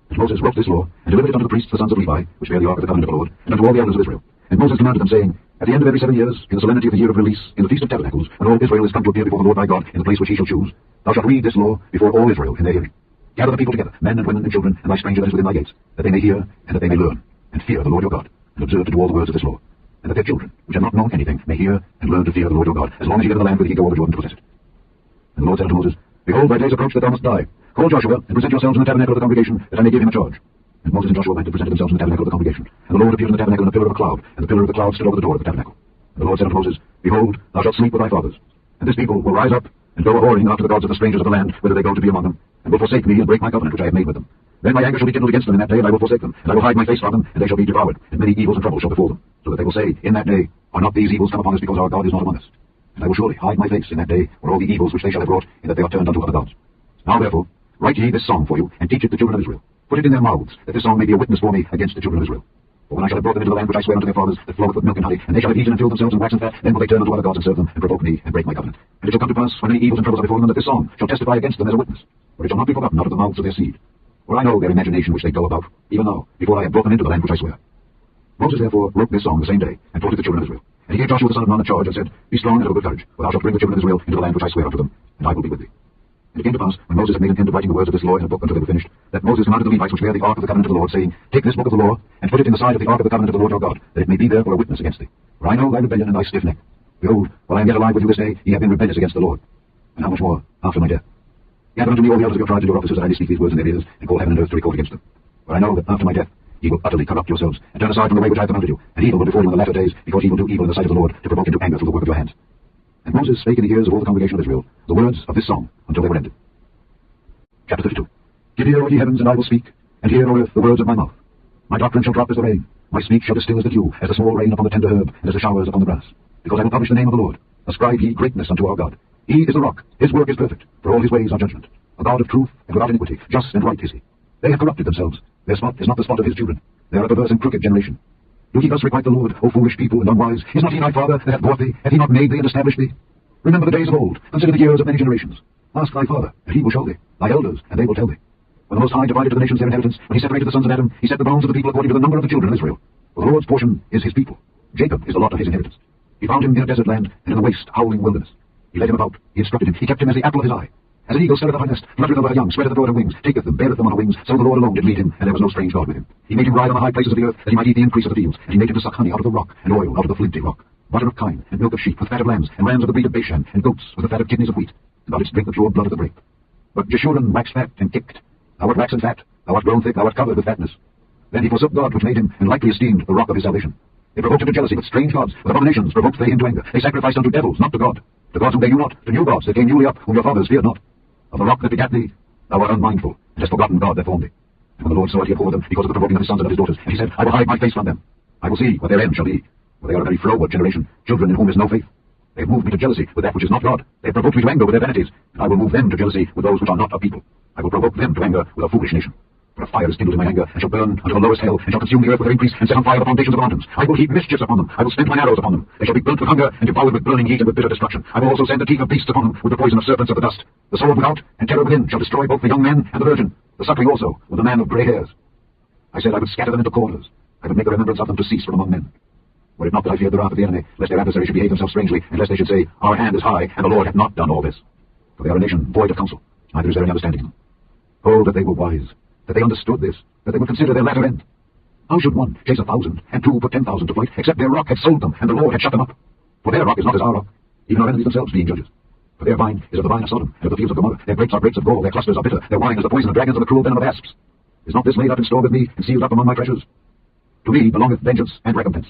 And Moses wrote this law, and delivered it unto the priests the sons of Levi, which bear the ark of the covenant of the Lord, and unto all the elders of Israel. And Moses commanded them, saying, At the end of every 7 years, in the solemnity of the year of release, in the feast of tabernacles, when all Israel is come to appear before the Lord thy God, in the place which he shall choose, thou shalt read this law before all Israel in their hearing. Gather the people together, men and women and children, and thy stranger that is within thy gates, that they may hear, and that they may learn, and fear the Lord your God, and observe to do all the words of this law. And that their children, which have not known anything, may hear and learn to fear the Lord your God, as long as ye live in the land whither ye go over Jordan to possess it. And the Lord said unto Moses, Behold, thy days approach that thou must die. Call Joshua, and present yourselves in the tabernacle of the congregation, that I may give him a charge. And Moses and Joshua went and presented themselves in the tabernacle of the congregation. And the Lord appeared in the tabernacle in a pillar of a cloud, and the pillar of the cloud stood over the door of the tabernacle. And the Lord said unto Moses, Behold, thou shalt sleep with thy fathers. And this people will rise up, and go a-whoring after the gods of the strangers of the land, whither they go to be among them. and will forsake me, and break my covenant which I have made with them. Then my anger shall be kindled against them in that day, and I will forsake them, and I will hide my face from them, and they shall be devoured, and many evils and troubles shall befall them, so that they will say, in that day, are not these evils come upon us because our God is not among us? And I will surely hide my face in that day, for all the evils which they shall have wrought, in that they are turned unto other gods. Now therefore, write ye this song for you, and teach it the children of Israel. Put it in their mouths, that this song may be a witness for me against the children of Israel. For when I shall have brought them into the land which I swear unto their fathers, that floweth with milk and honey, and they shall have eaten and filled themselves and waxen fat, then will they turn unto other gods and serve them, and provoke me, and break my covenant. And it shall come to pass, when any evils and troubles are before them, that this song shall testify against them as a witness. For it shall not be forgotten out of the mouths of their seed. For I know their imagination which they go about, even now, before I have brought them into the land which I swear. Moses therefore wrote this song the same day, and taught it the children of Israel. And he gave Joshua the son of Nun a charge, and said, Be strong and of good courage, for thou shalt bring the children of Israel into the land which I swear unto them, and I will be with thee. And it came to pass, when Moses had made an end of writing the words of this law in a book until they were finished, that Moses commanded the Levites which bear the ark of the covenant of the Lord, saying, Take this book of the law, and put it in the side of the ark of the covenant of the Lord your God, that it may be there for a witness against thee. For I know thy rebellion and thy stiff neck. Behold, while I am yet alive with you this day, ye have been rebellious against the Lord. And how much more after my death? Gather unto me all the elders of your tribes and your officers, that I may speak these words in their ears, and call heaven and earth to record against them. For I know that after my death ye will utterly corrupt yourselves, and turn aside from the way which I have commanded you, and evil will befall you in the latter days, because ye will do evil in the sight of the Lord, to provoke him to anger through the work of your hands. And Moses spake in the ears of all the congregation of Israel the words of this song, until they were ended. Chapter 32. Give ear, O ye heavens, and I will speak, and hear, O earth, the words of my mouth. My doctrine shall drop as the rain, my speech shall distill as the dew, as the small rain upon the tender herb, and as the showers upon the grass. Because I will publish the name of the Lord. Ascribe ye greatness unto our God. He is the rock, his work is perfect, for all his ways are judgment. A God of truth and without iniquity, just and right is he. They have corrupted themselves. Their spot is not the spot of his children. They are a perverse and crooked generation. Do ye thus requite the Lord, O foolish people and unwise? Is not he thy father that hath brought thee? Hath he not made thee and established thee? Remember the days of old. Consider the years of many generations. Ask thy father, and he will show thee. Thy elders, and they will tell thee. When the Most High divided to the nations their inheritance, when he separated the sons of Adam, he set the bounds of the people according to the number of the children of Israel. For the Lord's portion is his people. Jacob is the lot of his inheritance. He found him in a desert land, and in the waste, howling wilderness. He led him about, he instructed him, he kept him as the apple of his eye. As an eagle stirreth up her nest, fluttereth over her young, spreadeth abroad her wings, taketh them, beareth them on her wings, so the Lord alone did lead him, and there was no strange God with him. He made him ride on the high places of the earth, that he might eat the increase of the fields, and he made him to suck honey out of the rock, and oil out of the flinty rock, butter of kine, and milk of sheep, with fat of lambs, and rams of the breed of Bashan, and goats with the fat of kidneys of wheat, and thou didst drink the pure blood of the grape. But Jeshurun waxed fat and kicked. Thou art waxen fat, thou art grown thick, thou art covered with fatness. Then he forsook God which made him, and lightly esteemed the rock of his salvation. They provoked him to jealousy with strange gods, with abominations provoked they him to anger. They sacrificed unto devils, not to God. To gods whom they knew not, to new gods that came newly up, whom your fathers feared not. Of the rock that begat thee, thou art unmindful, and hast forgotten God that formed thee. And when the Lord saw it, he abhorred them, because of the provoking of his sons and of his daughters. And he said, I will hide my face from them. I will see what their end shall be. For they are a very froward generation, children in whom is no faith. They have moved me to jealousy with that which is not God. They have provoked me to anger with their vanities. And I will move them to jealousy with those which are not a people. I will provoke them to anger with a foolish nation. For a fire is kindled in my anger, and shall burn unto the lowest hell, and shall consume the earth with their increase, and set on fire the foundations of the mountains. I will heap mischiefs upon them. I will spend mine arrows upon them. They shall be burnt with hunger, and devoured with burning heat and with bitter destruction. I will also send the teeth of beasts upon them, with the poison of serpents of the dust. The sword without, and terror within, shall destroy both the young man and the virgin, the suckling also, with the man of grey hairs. I said I would scatter them into corners. I would make the remembrance of them to cease from among men. Were it not that I feared the wrath of the enemy, lest their adversary should behave themselves strangely, and lest they should say, Our hand is high, and the Lord hath not done all this. For they are a nation void of counsel, neither is there any understanding in them. Oh, that they were wise, that they understood this, that they would consider their latter end. How should one chase 1,000, and two put 10,000 to flight, except their rock had sold them, and the Lord had shut them up? For their rock is not as our rock, even our enemies themselves being judges. For their vine is of the vine of Sodom, and of the fields of Gomorrah. Their grapes are grapes of gall, their clusters are bitter, their wine is the poison of dragons and the cruel venom of asps. Is not this laid up in store with me, and sealed up among my treasures? To me belongeth vengeance and recompense.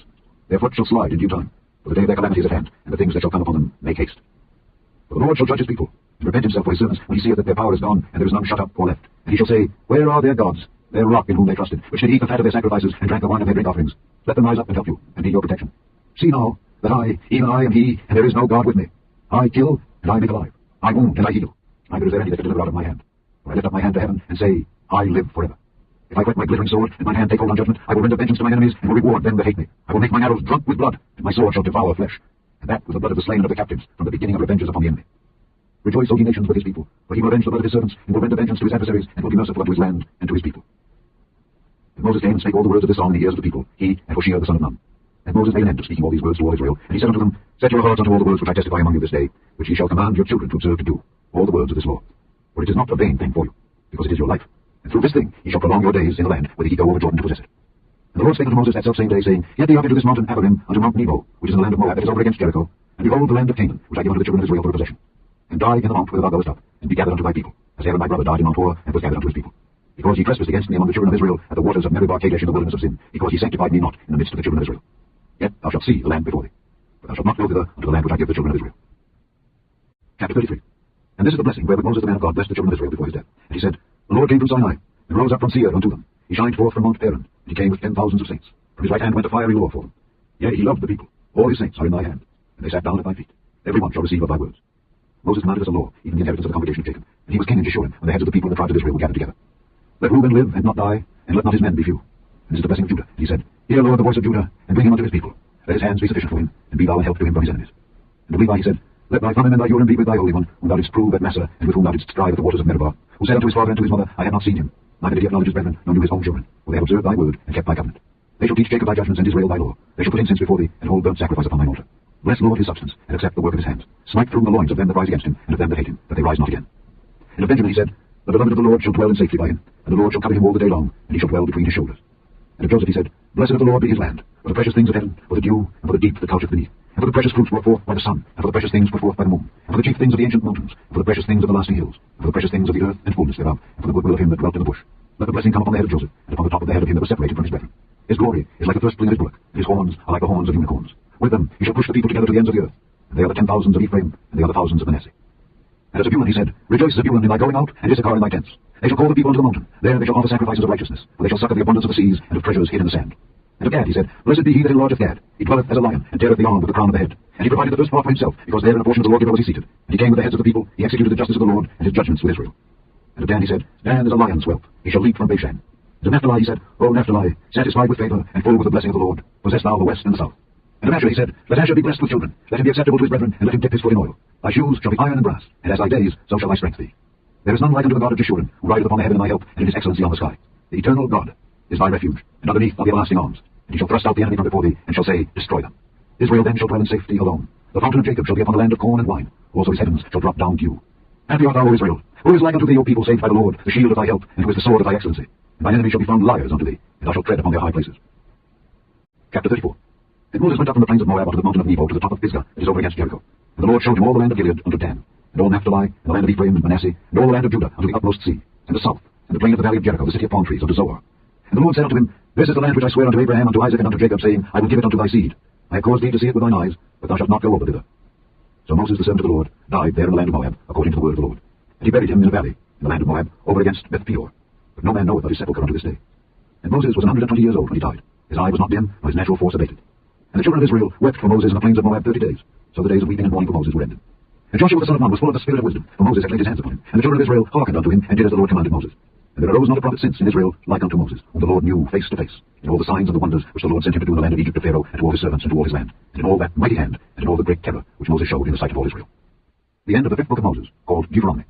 Their foot shall slide in due time, for the day of their calamity is at hand, and the things that shall come upon them make haste. For the Lord shall judge his people, and repent himself for his servants, when he seeth that their power is gone, and there is none shut up or left. And he shall say, Where are their gods, their rock in whom they trusted, which did eat the fat of their sacrifices, and drank the wine of their drink offerings? Let them rise up and help you, and be your protection. See now, that I, even I am he, and there is no God with me. I kill, and I make alive. I wound, and I heal. Neither is there any that can deliver out of my hand. For I lift up my hand to heaven, and say, I live forever. If I whet my glittering sword, and mine hand take hold on judgment, I will render vengeance to mine enemies, and will reward them that hate me. I will make mine arrows drunk with blood, and my sword shall devour flesh, and that with the blood of the slain and of the captives, from the beginning of revenges upon the enemy. Rejoice, O ye nations, with his people, for he will avenge the blood of his servants, and will render vengeance to his adversaries, and will be merciful unto his land and to his people. And Moses came and spake all the words of this song in the ears of the people, he and Hoshea the son of Nun. And Moses made an end of speaking all these words to all Israel, and he said unto them, Set your hearts unto all the words which I testify among you this day, which ye shall command your children to observe to do, all the words of this law. For it is not a vain thing for you, because it is your life. And through this thing ye shall prolong your days in the land, whither ye go over Jordan to possess it. And the Lord spake unto Moses that selfsame day, saying, Get thee up into this mountain Abarim, unto Mount Nebo, which is in the land of Moab, that is over against Jericho, and behold the land of Canaan, which I give unto the children of Israel for a possession. And die in the mount whither thou goest up, and be gathered unto thy people, as Aaron thy brother died in Mount Hor, and was gathered unto his people. Because he trespassed against me among the children of Israel at the waters of Meribah Kadesh in the wilderness of Sin, because he sanctified me not in the midst of the children of Israel. Yet thou shalt see the land before thee, but thou shalt not go thither unto the land which I give the children of Israel. Chapter 33. And this is the blessing wherewith Moses the man of God blessed the children of Israel before his death. And he said, The Lord came from Sinai, and rose up from Seir unto them. He shined forth from Mount Paran, and he came with 10,000 of saints. From his right hand went a fiery law for them. Yea, he loved the people. All his saints are in thy hand, and they sat down at thy feet. Every one shall receive of thy words. Moses commanded us a law, even the inheritance of the congregation of Jacob. And he was king in Jeshurun, when the heads of the people and the tribes of Israel were gathered together. Let Reuben live and not die, and let not his men be few. And this is the blessing of Judah. And he said, Hear, Lord, the voice of Judah, and bring him unto his people. Let his hands be sufficient for him, and be thou an help to him from his enemies. And to Levi he said, Let thy Thummim and thy Urim be with thy Holy One, whom thou didst prove at Massa, and with whom thou didst strive at the waters of Meribah, who said unto his father and to his mother, I have not seen him, neither did he acknowledge his brethren, nor knew his own children, for they have observed thy word, and kept thy covenant. They shall teach Jacob thy judgments, and Israel thy law. They shall put incense before thee, and hold burnt sacrifice upon thine altar. Bless, Lord, his substance, and accept the work of his hands. Smite through the loins of them that rise against him, and of them that hate him, that they rise not again. And of Benjamin he said, The beloved of the Lord shall dwell in safety by him, and the Lord shall cover him all the day long, and he shall dwell between his shoulders. And of Joseph he said, Blessed of the Lord be his land, for the precious things of heaven, for the dew, and for the deep that coucheth beneath, and for the precious fruits brought forth by the sun, and for the precious things put forth by the moon, and for the chief things of the ancient mountains, and for the precious things of the lasting hills, and for the precious things of the earth and fullness thereof, and for the goodwill of him that dwelt in the bush. Let the blessing come upon the head of Joseph, and upon the top of the head of him that was separated from his brethren. His glory is like the firstling of his bullock, and his horns are like the horns of unicorns. With them he shall push the people together to the ends of the earth, and they are the 10,000s of Ephraim, and they are the thousands of Manasseh. And as Zebulun he said, Rejoice, Zebulun, in thy going out, and Issachar in thy tents. They shall call the people unto the mountain. There they shall offer sacrifices of righteousness, for they shall suck of the abundance of the seas, and of treasures hid in the sand. And of Gad he said, Blessed be he that enlargeth Gad. He dwelleth as a lion, and teareth the arm with the crown of the head. And he provided the first part for himself, because there in a portion of the Lord was he seated. And he came with the heads of the people, he executed the justice of the Lord, and his judgments with Israel. And of Dan he said, Dan is a lion's whelp, he shall leap from Bashan. And of Naphtali he said, O Naphtali, satisfied with favor, and full with the blessing of the Lord, possess thou the west and the south. And of Asher he said, Let Asher be blessed with children, let him be acceptable to his brethren, and let him dip his foot in oil. Thy shoes shall be iron and brass, and as thy days, so shall thy strength be. There is none like unto the God of Jeshurun, who rideth upon the heaven in thy help, and in his excellency on the sky. The eternal God is thy refuge, and underneath are the everlasting arms. And he shall thrust out the enemy from before thee, and shall say, Destroy them. Israel then shall dwell in safety alone. The fountain of Jacob shall be upon the land of corn and wine. Also his heavens shall drop down dew. Happy art thou, O Israel. Who is like unto thee, O people saved by the Lord, the shield of thy help, and who is the sword of thy excellency? And thine enemies shall be found liars unto thee, and thou shalt tread upon their high places. Chapter 34. And Moses went up from the plains of Moab unto the mountain of Nebo to the top of Pisgah, that is over against Jericho. And the Lord showed him all the land of Gilead unto Dan, and all Naphtali, and the land of Ephraim and Manasseh, and all the land of Judah unto the utmost sea, and the south, and the plain of the valley of Jericho, the city of palm trees, unto Zoar. And the Lord said unto him, This is the land which I swear unto Abraham, unto Isaac, and unto Jacob, saying, I will give it unto thy seed. I have caused thee to see it with thine eyes, but thou shalt not go over thither. So Moses, the servant of the Lord, died there in the land of Moab, according to the word of the Lord. And he buried him in a valley, in the land of Moab, over against Beth Peor. But no man knoweth of his sepulchre unto this day. And Moses was 120 years old when he died. His eye was not dim, nor his natural force abated. And the children of Israel wept for Moses in the plains of Moab 30 days. So the days of weeping and mourning for Moses were ended. And Joshua the son of Nun was full of the spirit of wisdom, for Moses had laid his hands upon him. And the children of Israel hearkened unto him, and did as the Lord commanded Moses. And there arose not a prophet since in Israel like unto Moses, whom the Lord knew face to face, in all the signs and the wonders which the Lord sent him to do in the land of Egypt to Pharaoh, and to all his servants, and to all his land, and in all that mighty hand, and in all the great terror which Moses showed in the sight of all Israel. The end of the 5th book of Moses, called Deuteronomy.